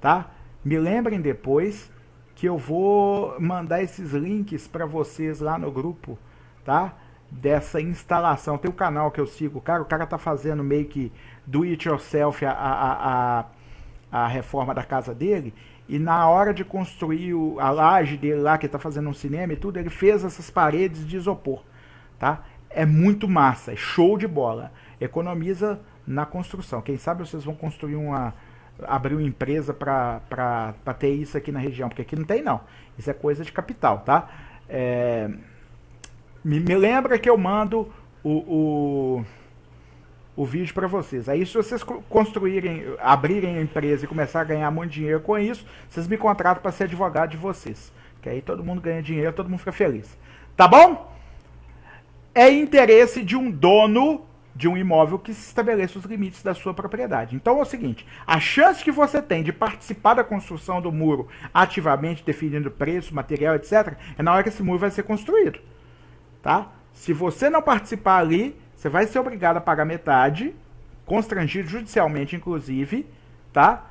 tá? Me lembrem depois que eu vou mandar esses links para vocês lá no grupo, tá? Dessa instalação. Tem um canal que eu sigo, o cara tá fazendo meio que do it yourself a reforma da casa dele, e na hora de construir a laje dele lá, que ele tá fazendo um cinema e tudo, ele fez essas paredes de isopor. tá? É muito massa, é show de bola. Economiza na construção. Quem sabe vocês vão construir abrir uma empresa para ter isso aqui na região, porque aqui não tem não. Isso é coisa de capital, tá? Me lembra que eu mando o vídeo para vocês. Aí se vocês construírem, abrirem a empresa e começar a ganhar muito dinheiro com isso, vocês me contratam para ser advogado de vocês. Que aí todo mundo ganha dinheiro, todo mundo fica feliz. Tá bom? É interesse de um dono de um imóvel que se estabeleça os limites da sua propriedade. Então é o seguinte, a chance que você tem de participar da construção do muro ativamente, definindo preço, material, etc., é na hora que esse muro vai ser construído. Tá? Se você não participar ali, você vai ser obrigado a pagar metade, constrangido judicialmente, inclusive, tá?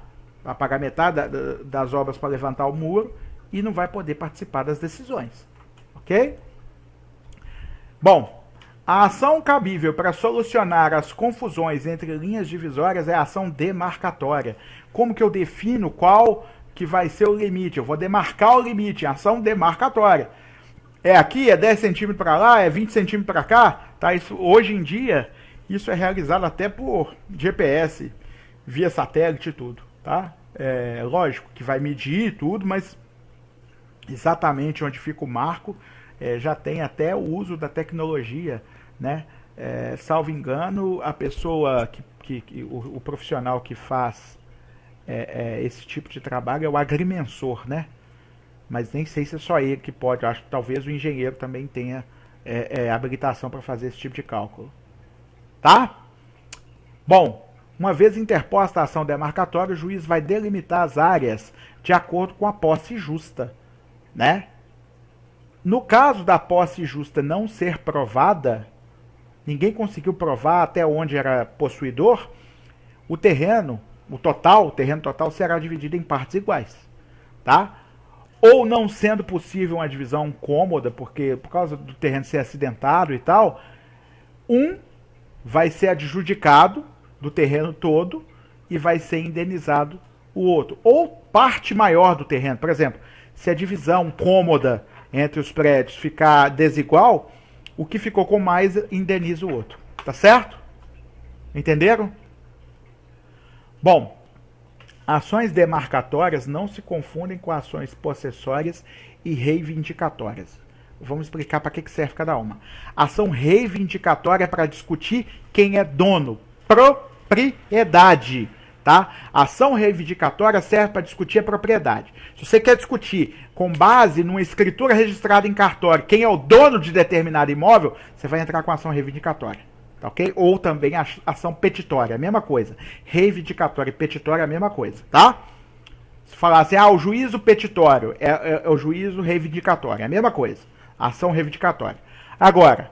A pagar metade das obras para levantar o muro e não vai poder participar das decisões. Ok? Bom, a ação cabível para solucionar as confusões entre linhas divisórias é a ação demarcatória. Como que eu defino qual que vai ser o limite? Eu vou demarcar o limite, ação demarcatória. É aqui, é 10 centímetros para lá, é 20 centímetros para cá, tá? Isso, hoje em dia, isso é realizado até por GPS, via satélite e tudo, tá? É lógico que vai medir tudo, mas exatamente onde fica o marco, já tem até o uso da tecnologia, né? Salvo engano, a pessoa, o profissional que faz esse tipo de trabalho é o agrimensor, né? Mas nem sei se é só ele que pode. Eu acho que talvez o engenheiro também tenha habilitação para fazer esse tipo de cálculo. Tá? Bom, uma vez interposta a ação demarcatória, o juiz vai delimitar as áreas de acordo com a posse justa, né? No caso da posse justa não ser provada, ninguém conseguiu provar até onde era possuidor, o terreno total será dividido em partes iguais, tá? Ou não sendo possível uma divisão cômoda, porque por causa do terreno ser acidentado e tal, um vai ser adjudicado do terreno todo e vai ser indenizado o outro. Ou parte maior do terreno, por exemplo, se a divisão cômoda entre os prédios ficar desigual, o que ficou com mais indeniza o outro. Tá certo? Entenderam? Bom, ações demarcatórias não se confundem com ações possessórias e reivindicatórias. Vamos explicar para que serve cada uma. Ação reivindicatória é para discutir quem é dono, propriedade. Tá? Ação reivindicatória serve para discutir a propriedade. Se você quer discutir com base numa escritura registrada em cartório quem é o dono de determinado imóvel, você vai entrar com ação reivindicatória. Tá, ok? Ou também a ação petitória, a mesma coisa. Reivindicatória e petitória é a mesma coisa. Tá? Se falar assim, o juízo petitório é o juízo reivindicatório, é a mesma coisa. Ação reivindicatória. Agora,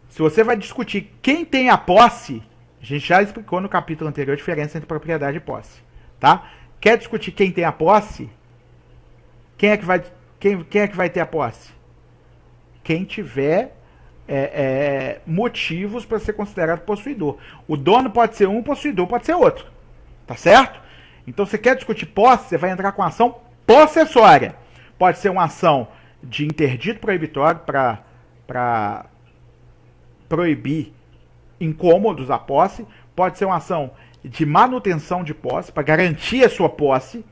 se você vai discutir quem tem a posse, a gente já explicou no capítulo anterior a diferença entre propriedade e posse, tá? Quer discutir quem tem a posse? Quem é que vai ter a posse? Quem tiver motivos para ser considerado possuidor. O dono pode ser um, o possuidor pode ser outro, tá certo? Então, você quer discutir posse, você vai entrar com ação possessória. Pode ser uma ação de interdito proibitório para proibir incômodos à posse, pode ser uma ação de manutenção de posse, para garantir a sua posse,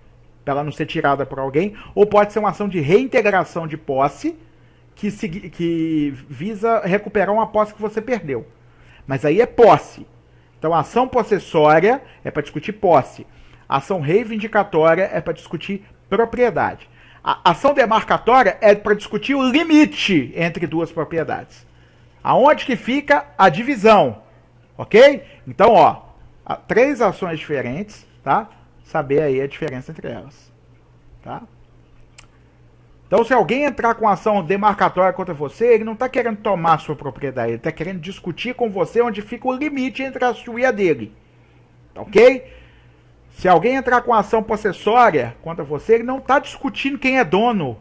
para ela não ser tirada por alguém, ou pode ser uma ação de reintegração de posse, que visa recuperar uma posse que você perdeu. Mas aí é posse. Então a ação possessória é para discutir posse. A ação reivindicatória é para discutir propriedade. A ação demarcatória é para discutir o limite entre duas propriedades. Aonde que fica a divisão, ok? Então, há 3 ações diferentes, tá? Saber aí a diferença entre elas, tá? Então, se alguém entrar com ação demarcatória contra você, ele não está querendo tomar a sua propriedade, ele está querendo discutir com você onde fica o limite entre a sua e a dele, ok? Se alguém entrar com ação possessória contra você, ele não está discutindo quem é dono.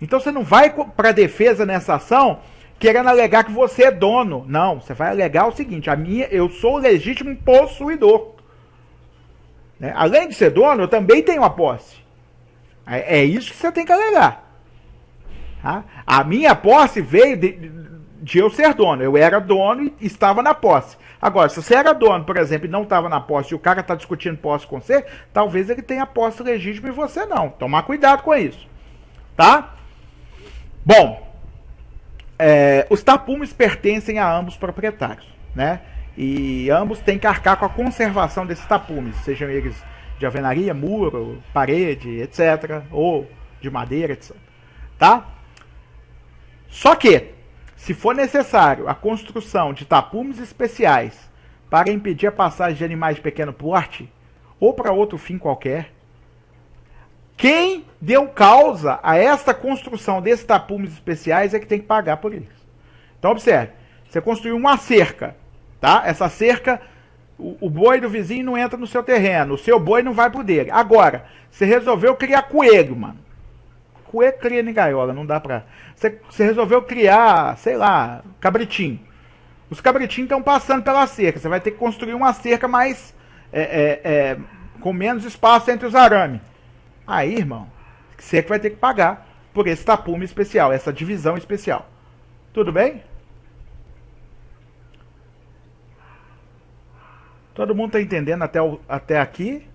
Então, você não vai para a defesa nessa ação querendo alegar que você é dono. Não, você vai alegar o seguinte, eu sou o legítimo possuidor. Né? Além de ser dono, eu também tenho a posse. É isso que você tem que alegar. Tá? A minha posse veio de eu ser dono. Eu era dono e estava na posse. Agora, se você era dono, por exemplo, e não estava na posse e o cara está discutindo posse com você, talvez ele tenha posse legítima e você não. Tomar cuidado com isso. Tá? Bom, os tapumes pertencem a ambos proprietários, né? E ambos têm que arcar com a conservação desses tapumes, sejam eles de alvenaria, muro, parede, etc. Ou de madeira, etc. Tá? Só que, se for necessário a construção de tapumes especiais para impedir a passagem de animais de pequeno porte, ou para outro fim qualquer, quem deu causa a esta construção desses tapumes especiais é que tem que pagar por isso. Então observe, você construiu uma cerca, tá? Essa cerca, o boi do vizinho não entra no seu terreno, o seu boi não vai pro dele. Agora, você resolveu criar coelho, mano. Coelho cria em gaiola, não dá pra... Você resolveu criar, sei lá, cabritinho. Os cabritinhos estão passando pela cerca, você vai ter que construir uma cerca mais... com menos espaço entre os arames. Aí, irmão, você que vai ter que pagar por esse tapume especial, essa divisão especial. Tudo bem? Todo mundo está entendendo até aqui?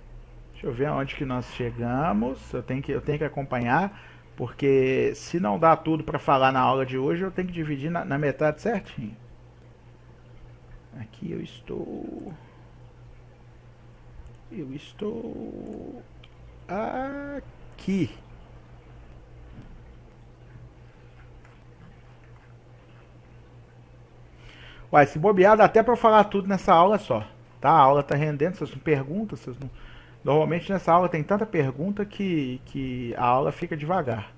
Deixa eu ver aonde que nós chegamos. Eu tenho que acompanhar, porque se não dá tudo para falar na aula de hoje, eu tenho que dividir na metade certinho. Aqui eu estou aqui. Uai, se bobear, dá até pra eu falar tudo nessa aula só. Tá? A aula tá rendendo, vocês não perguntam, vocês não... Normalmente nessa aula tem tanta pergunta que a aula fica devagar.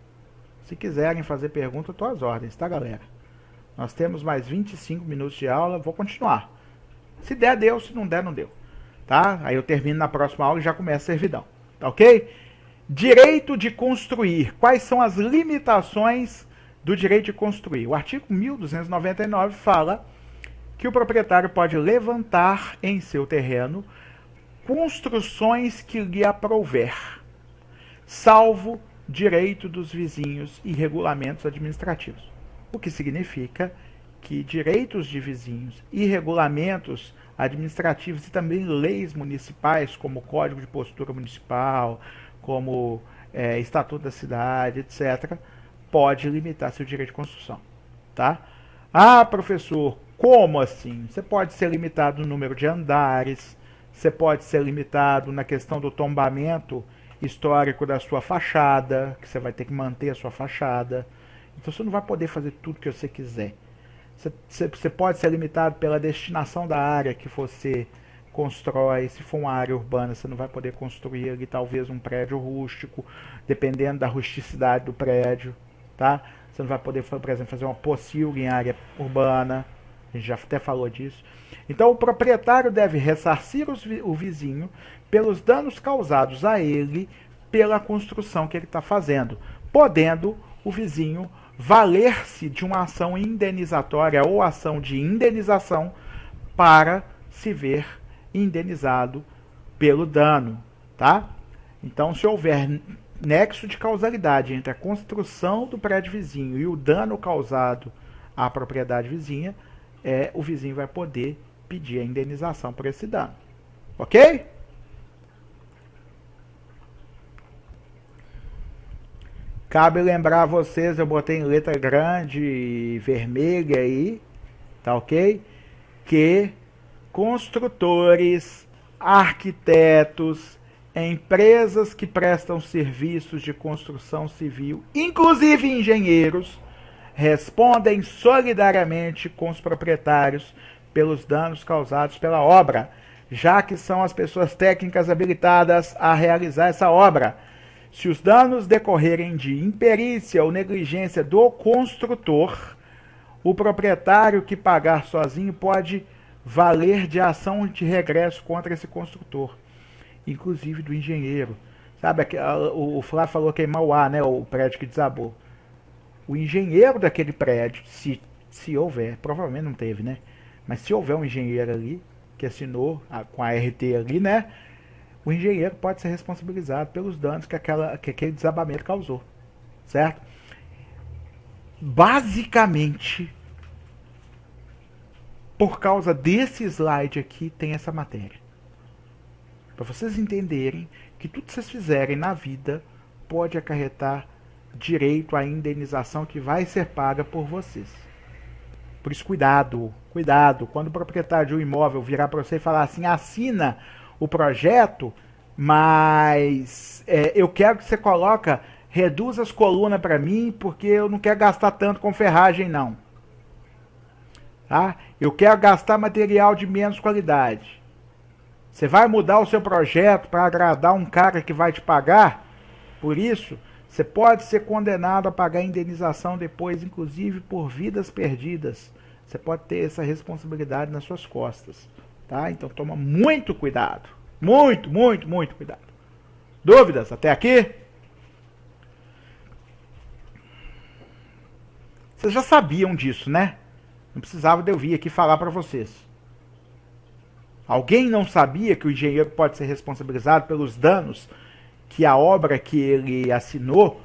Se quiserem fazer pergunta, eu tô às ordens, tá, galera? Nós temos mais 25 minutos de aula, vou continuar. Se der, deu, se não der, não deu. Tá? Aí eu termino na próxima aula e já começa a servidão. Tá ok? Direito de construir. Quais são as limitações do direito de construir? O artigo 1299 fala que o proprietário pode levantar em seu terreno construções que lhe aprouver, salvo direito dos vizinhos e regulamentos administrativos. O que significa que direitos de vizinhos e regulamentos administrativos e também leis municipais, como o Código de Postura Municipal, como Estatuto da Cidade, etc., pode limitar seu direito de construção. Tá? Ah, professor, como assim? Você pode ser limitado no número de andares, você pode ser limitado na questão do tombamento histórico da sua fachada, que você vai ter que manter a sua fachada. Então você não vai poder fazer tudo que você quiser. Você pode ser limitado pela destinação da área que você constrói. Se for uma área urbana, você não vai poder construir ali talvez um prédio rústico, dependendo da rusticidade do prédio. Tá? Você não vai poder, por exemplo, fazer uma pocilga em área urbana. A gente já até falou disso. Então o proprietário deve ressarcir o vizinho pelos danos causados a ele pela construção que ele está fazendo, podendo o vizinho valer-se de uma ação indenizatória ou ação de indenização para se ver indenizado pelo dano. Tá? Então, se houver nexo de causalidade entre a construção do prédio vizinho e o dano causado à propriedade vizinha, o vizinho vai poder pedir a indenização por esse dano. Ok? Cabe lembrar a vocês, eu botei em letra grande e vermelha aí, tá ok? Que construtores, arquitetos, empresas que prestam serviços de construção civil, inclusive engenheiros, respondem solidariamente com os proprietários pelos danos causados pela obra, já que são as pessoas técnicas habilitadas a realizar essa obra. Se os danos decorrerem de imperícia ou negligência do construtor, o proprietário que pagar sozinho pode valer de ação de regresso contra esse construtor, inclusive do engenheiro. Sabe, o Flávio falou que é em Mauá, né, o prédio que desabou. O engenheiro daquele prédio, se houver, provavelmente não teve, né? Mas se houver um engenheiro ali, que assinou com a RT ali, né? O engenheiro pode ser responsabilizado pelos danos que aquele desabamento causou. Certo? Basicamente, por causa desse slide aqui, tem essa matéria. Para vocês entenderem que tudo que vocês fizerem na vida pode acarretar direito à indenização que vai ser paga por vocês. Por isso, cuidado, cuidado. Quando o proprietário de um imóvel virar para você e falar assim, assina o projeto, mas eu quero que você reduz as colunas para mim, porque eu não quero gastar tanto com ferragem, não. Tá? Eu quero gastar material de menos qualidade. Você vai mudar o seu projeto para agradar um cara que vai te pagar? Por isso, você pode ser condenado a pagar indenização depois, inclusive por vidas perdidas. Você pode ter essa responsabilidade nas suas costas. Tá? Então toma muito cuidado. Muito, muito, muito cuidado. Dúvidas até aqui? Vocês já sabiam disso, né? Não precisava de eu vir aqui falar para vocês. Alguém não sabia que o engenheiro pode ser responsabilizado pelos danos que a obra que ele assinou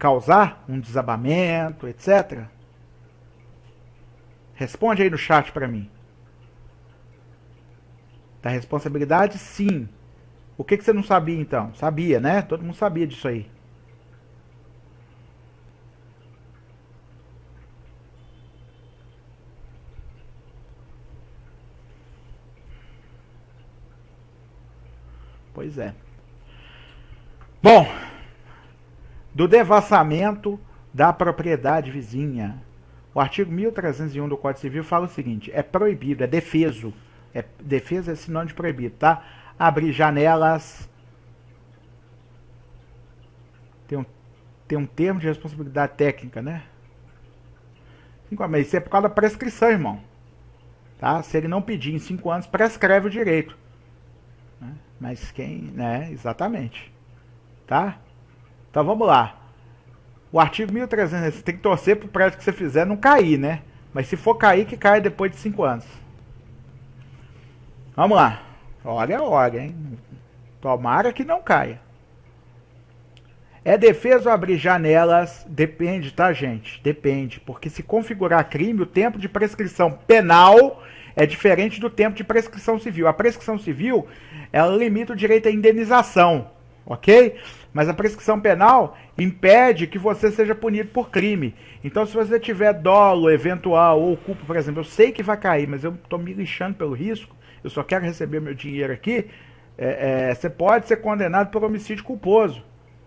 causar? Um desabamento, etc. Responde aí no chat para mim. Da responsabilidade, sim. O que você não sabia, então? Sabia, né? Todo mundo sabia disso aí. Pois é. Bom, do devassamento da propriedade vizinha. O artigo 1301 do Código Civil fala o seguinte: é proibido, é defeso. Defesa é sinônimo de proibido, tá? Abrir janelas. Tem um termo de responsabilidade técnica, né? Mas isso é por causa da prescrição, irmão. Tá? Se ele não pedir em 5 anos, prescreve o direito. Mas quem, né? Exatamente. Tá? Então vamos lá. O artigo 1300, você tem que torcer pro prédio que você fizer não cair, né? Mas se for cair, que caia depois de 5 anos. Vamos lá. Olha, hein? Tomara que não caia. É defesa ou abrir janelas? Depende, tá, gente? Depende. Porque se configurar crime, o tempo de prescrição penal é diferente do tempo de prescrição civil. A prescrição civil, ela limita o direito à indenização, ok? Mas a prescrição penal impede que você seja punido por crime. Então, se você tiver dolo eventual ou culpa, por exemplo, eu sei que vai cair, mas eu estou me lixando pelo risco, eu só quero receber meu dinheiro aqui, você pode ser condenado por homicídio culposo,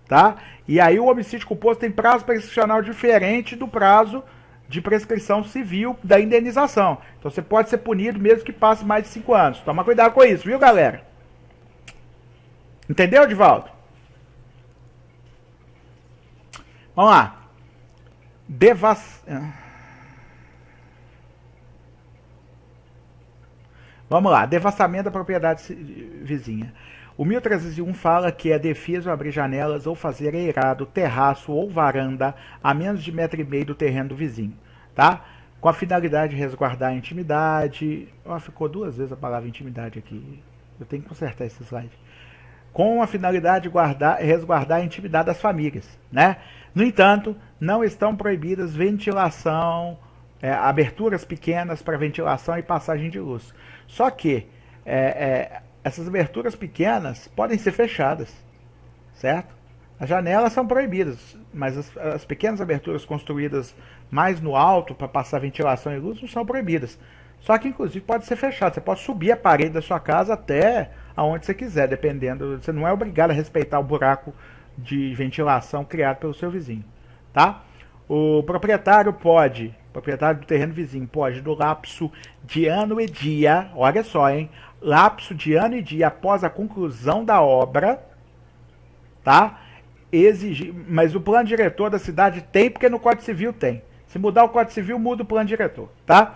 tá? E aí o homicídio culposo tem prazo prescricional diferente do prazo de prescrição civil da indenização. Então você pode ser punido mesmo que passe mais de 5 anos. Toma cuidado com isso, viu, galera? Entendeu, Divaldo? Vamos lá. Vamos lá. Devassamento da propriedade vizinha. O 1301 fala que é defesa abrir janelas ou fazer eirado, terraço ou varanda a menos de 1,5 m do terreno do vizinho, tá? Com a finalidade de resguardar a intimidade. Ficou 2 vezes a palavra intimidade aqui. Eu tenho que consertar esse slide. Com a finalidade de resguardar a intimidade das famílias, né? No entanto, não estão proibidas ventilação, aberturas pequenas para ventilação e passagem de luz. Só que essas aberturas pequenas podem ser fechadas, certo? As janelas são proibidas, mas as pequenas aberturas construídas mais no alto para passar ventilação e luz não são proibidas. Só que, inclusive, pode ser fechado. Você pode subir a parede da sua casa até aonde você quiser, dependendo. Você não é obrigado a respeitar o buraco de ventilação criado pelo seu vizinho, tá? O proprietário do terreno vizinho pode, no lapso de ano e dia, olha só, hein? Lapso de ano e dia após a conclusão da obra, tá? Exigir, mas o plano diretor da cidade tem, porque no Código Civil tem. Se mudar o Código Civil, muda o plano diretor, tá?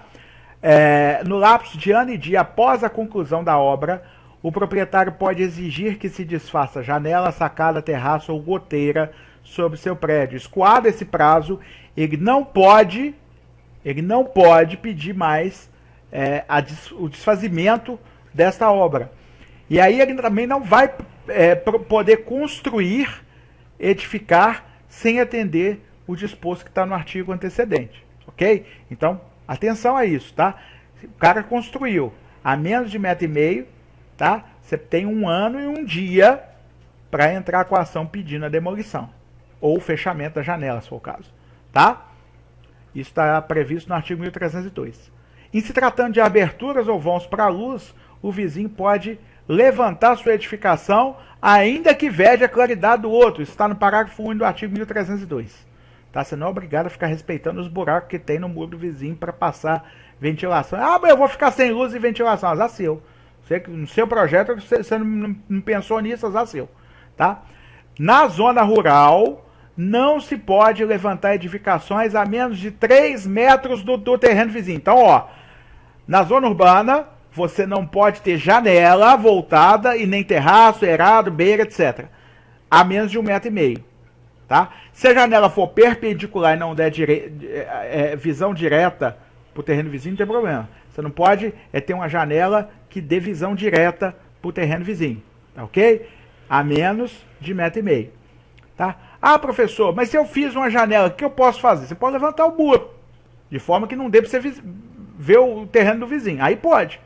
No lapso de ano e dia após a conclusão da obra, o proprietário pode exigir que se desfaça janela, sacada, terraço ou goteira sobre seu prédio. Escoado esse prazo, ele não pode pedir mais o desfazimento desta obra. E aí ele também não vai poder construir, edificar, sem atender o disposto que está no artigo antecedente, ok? Então, atenção a isso, tá? O cara construiu a menos de 1,5 metro, tá? Você tem 1 ano e 1 dia para entrar com a ação pedindo a demolição ou o fechamento da janela, se for o caso, tá? Isso está previsto no artigo 1302. Em se tratando de aberturas ou vãos para a luz, o vizinho pode levantar sua edificação, ainda que vede a claridade do outro. Isso está no parágrafo 1 do artigo 1302. Tá? Você não é obrigado a ficar respeitando os buracos que tem no muro do vizinho para passar ventilação. Ah, mas eu vou ficar sem luz e ventilação. Azar seu. No seu projeto, você não pensou nisso, azar seu. Tá? Na zona rural, não se pode levantar edificações a menos de 3 metros do terreno vizinho. Então, ó, na zona urbana, você não pode ter janela voltada e nem terraço, eirado, beira, etc. A menos de 1,5 metro. Tá? Se a janela for perpendicular e não der visão direta para o terreno vizinho, não tem problema. Você não pode ter uma janela que dê visão direta para o terreno vizinho. Tá, ok? A menos de 1,5 metro. Tá? Ah, professor, mas se eu fiz uma janela, o que eu posso fazer? Você pode levantar o muro, de forma que não dê para você ver o terreno do vizinho. Aí pode.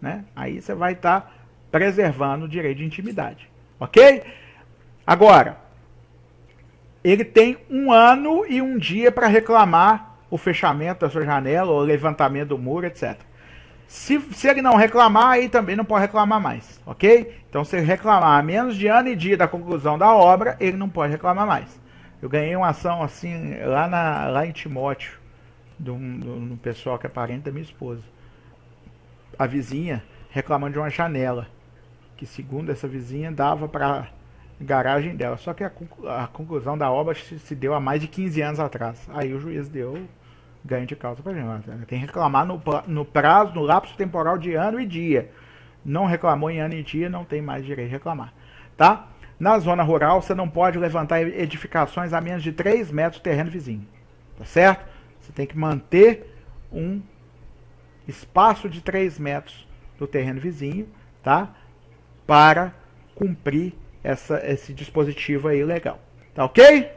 Né? Aí você vai estar preservando o direito de intimidade. Ok? Agora, ele tem 1 ano e 1 dia para reclamar o fechamento da sua janela, ou o levantamento do muro, etc. Se ele não reclamar, aí também não pode reclamar mais. Ok? Então, se ele reclamar a menos de ano e dia da conclusão da obra, ele não pode reclamar mais. Eu ganhei uma ação assim lá em Timóteo, de um pessoal que é parente da minha esposa. A vizinha reclamando de uma janela, que segundo essa vizinha dava para garagem dela. Só que a conclusão da obra se deu há mais de 15 anos atrás. Aí o juiz deu ganho de causa para gente. Tem que reclamar no prazo, no lapso temporal de ano e dia. Não reclamou em ano e dia, não tem mais direito de reclamar. Tá? Na zona rural, você não pode levantar edificações a menos de 3 metros do terreno vizinho. Tá certo? Você tem que manter um espaço de 3 metros do terreno vizinho, tá? Para cumprir esse dispositivo aí legal. Tá ok?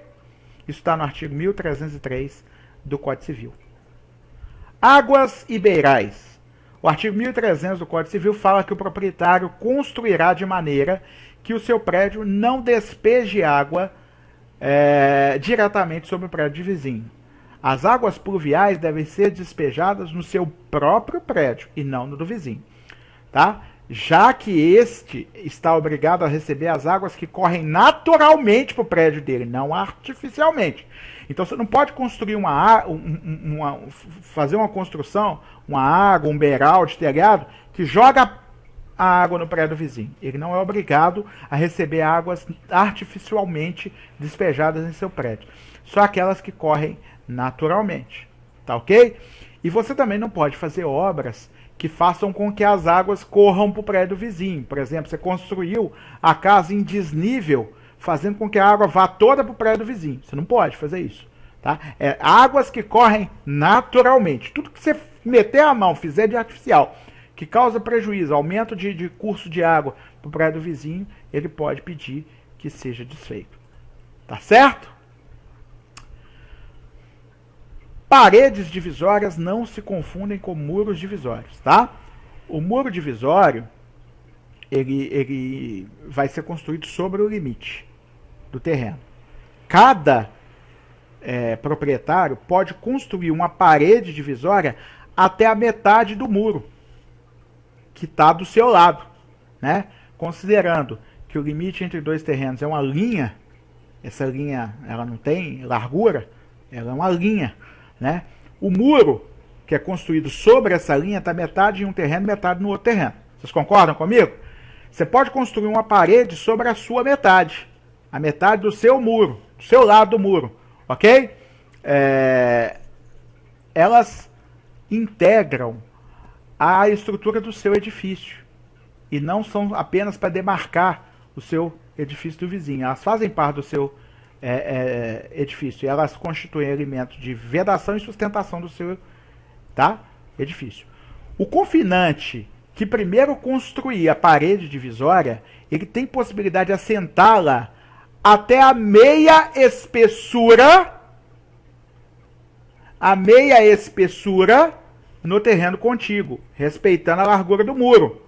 Isso está no artigo 1303 do Código Civil. Águas e beirais. O artigo 1300 do Código Civil fala que o proprietário construirá de maneira que o seu prédio não despeje água diretamente sobre o prédio de vizinho. As águas pluviais devem ser despejadas no seu próprio prédio e não no do vizinho, tá? Já que este está obrigado a receber as águas que correm naturalmente para o prédio dele, não artificialmente. Então você não pode construir fazer uma construção, uma água, um beiral de telhado que joga a água no prédio do vizinho. Ele não é obrigado a receber águas artificialmente despejadas em seu prédio. Só aquelas que correm naturalmente, tá ok? E você também não pode fazer obras que façam com que as águas corram para o prédio vizinho. Por exemplo, você construiu a casa em desnível, fazendo com que a água vá toda para o prédio vizinho. Você não pode fazer isso, tá? É águas que correm naturalmente. Tudo que você meter a mão, fizer de artificial, que causa prejuízo, aumento de curso de água para o prédio vizinho, ele pode pedir que seja desfeito. Tá certo? Paredes divisórias não se confundem com muros divisórios, tá? O muro divisório, ele vai ser construído sobre o limite do terreno. Cada proprietário pode construir uma parede divisória até a metade do muro, que está do seu lado, né? Considerando que o limite entre dois terrenos é uma linha, essa linha ela não tem largura, ela é uma linha, né? O muro que é construído sobre essa linha está metade em um terreno, metade no outro terreno. Vocês concordam comigo? Você pode construir uma parede sobre a sua metade, a metade do seu muro, do seu lado do muro, ok? Elas integram a estrutura do seu edifício e não são apenas para demarcar o seu edifício do vizinho. Elas fazem parte do seu edifício e elas constituem elemento de vedação e sustentação do seu edifício. O confinante que primeiro construir a parede divisória, ele tem possibilidade de assentá-la até a meia espessura no terreno contíguo, respeitando a largura do muro.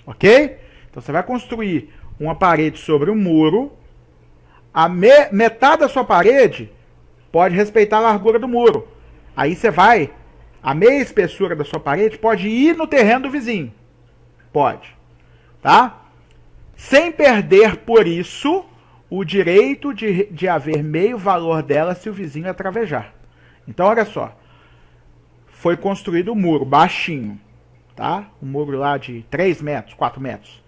Ok? Então você vai construir uma parede sobre um muro. Metade da sua parede pode respeitar a largura do muro. Aí você vai, a meia espessura da sua parede pode ir no terreno do vizinho. Pode. Tá? Sem perder, por isso, o direito de haver meio valor dela se o vizinho atravejar. Então, olha só. Foi construído um muro baixinho. Tá? Um muro lá de 3 metros, 4 metros.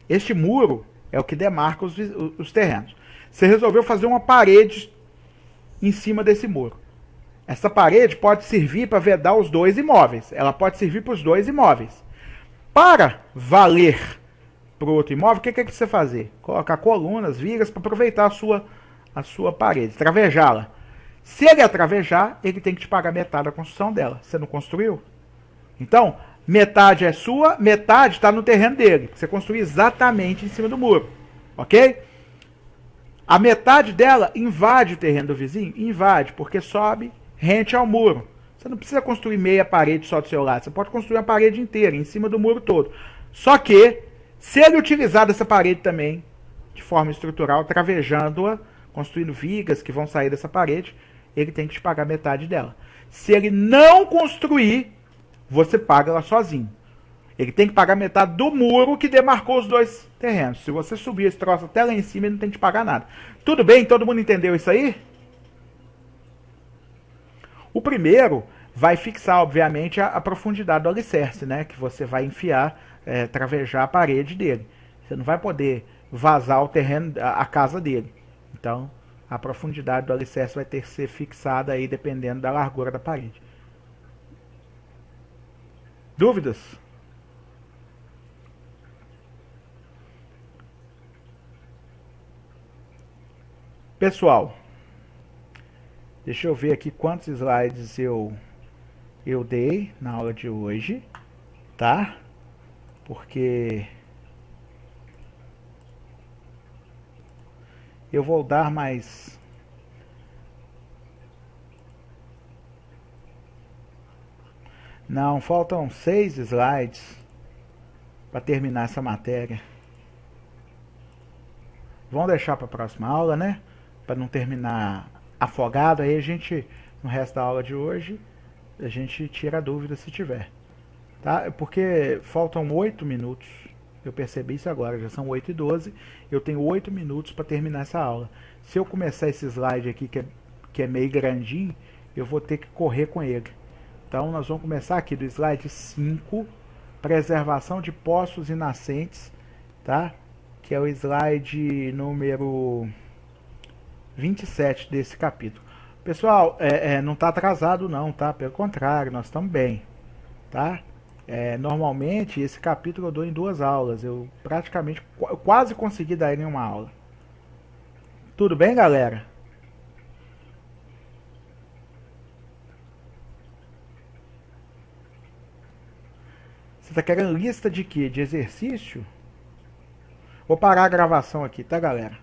Este muro é o que demarca os terrenos. Você resolveu fazer uma parede em cima desse muro. Essa parede pode servir para vedar os dois imóveis. Ela pode servir para os dois imóveis. Para valer para o outro imóvel, o que é que você fazer? Colocar colunas, vigas para aproveitar a sua parede, travejá-la. Se ele atravejar, ele tem que te pagar metade da construção dela. Você não construiu? Então, metade é sua, metade está no terreno dele. Você construiu exatamente em cima do muro. Ok? A metade dela invade o terreno do vizinho? Invade, porque sobe rente ao muro. Você não precisa construir meia parede só do seu lado. Você pode construir uma parede inteira, em cima do muro todo. Só que, se ele utilizar dessa parede também, de forma estrutural, travejando-a, construindo vigas que vão sair dessa parede, ele tem que te pagar metade dela. Se ele não construir, você paga ela sozinho. Ele tem que pagar metade do muro que demarcou os dois terrenos. Se você subir esse troço até lá em cima, ele não tem que te pagar nada. Tudo bem? Todo mundo entendeu isso aí? O primeiro vai fixar, obviamente, a profundidade do alicerce, né? Que você vai enfiar, travejar a parede dele. Você não vai poder vazar o terreno, a casa dele. Então, a profundidade do alicerce vai ter que ser fixada aí, dependendo da largura da parede. Dúvidas? Pessoal, deixa eu ver aqui quantos slides eu dei na aula de hoje, tá? Porque eu vou dar mais... Não, faltam 6 slides para terminar essa matéria. Vamos deixar para a próxima aula, né? Para não terminar afogado. Aí a gente, no resto da aula de hoje, a gente tira a dúvida se tiver. Tá? Porque faltam 8 minutos. Eu percebi isso agora, já são 8h12. Eu tenho 8 minutos para terminar essa aula. Se eu começar esse slide aqui, que é meio grandinho, eu vou ter que correr com ele. Então nós vamos começar aqui do slide 5, preservação de poços e nascentes, tá? Que é o slide número 27 desse capítulo. Pessoal, não está atrasado não, tá? Pelo contrário, nós estamos bem, tá? Normalmente esse capítulo eu dou em 2 aulas. Eu praticamente quase consegui dar em uma aula. Tudo bem, galera? Você está querendo lista de quê? De exercício? Vou parar a gravação aqui, tá, galera?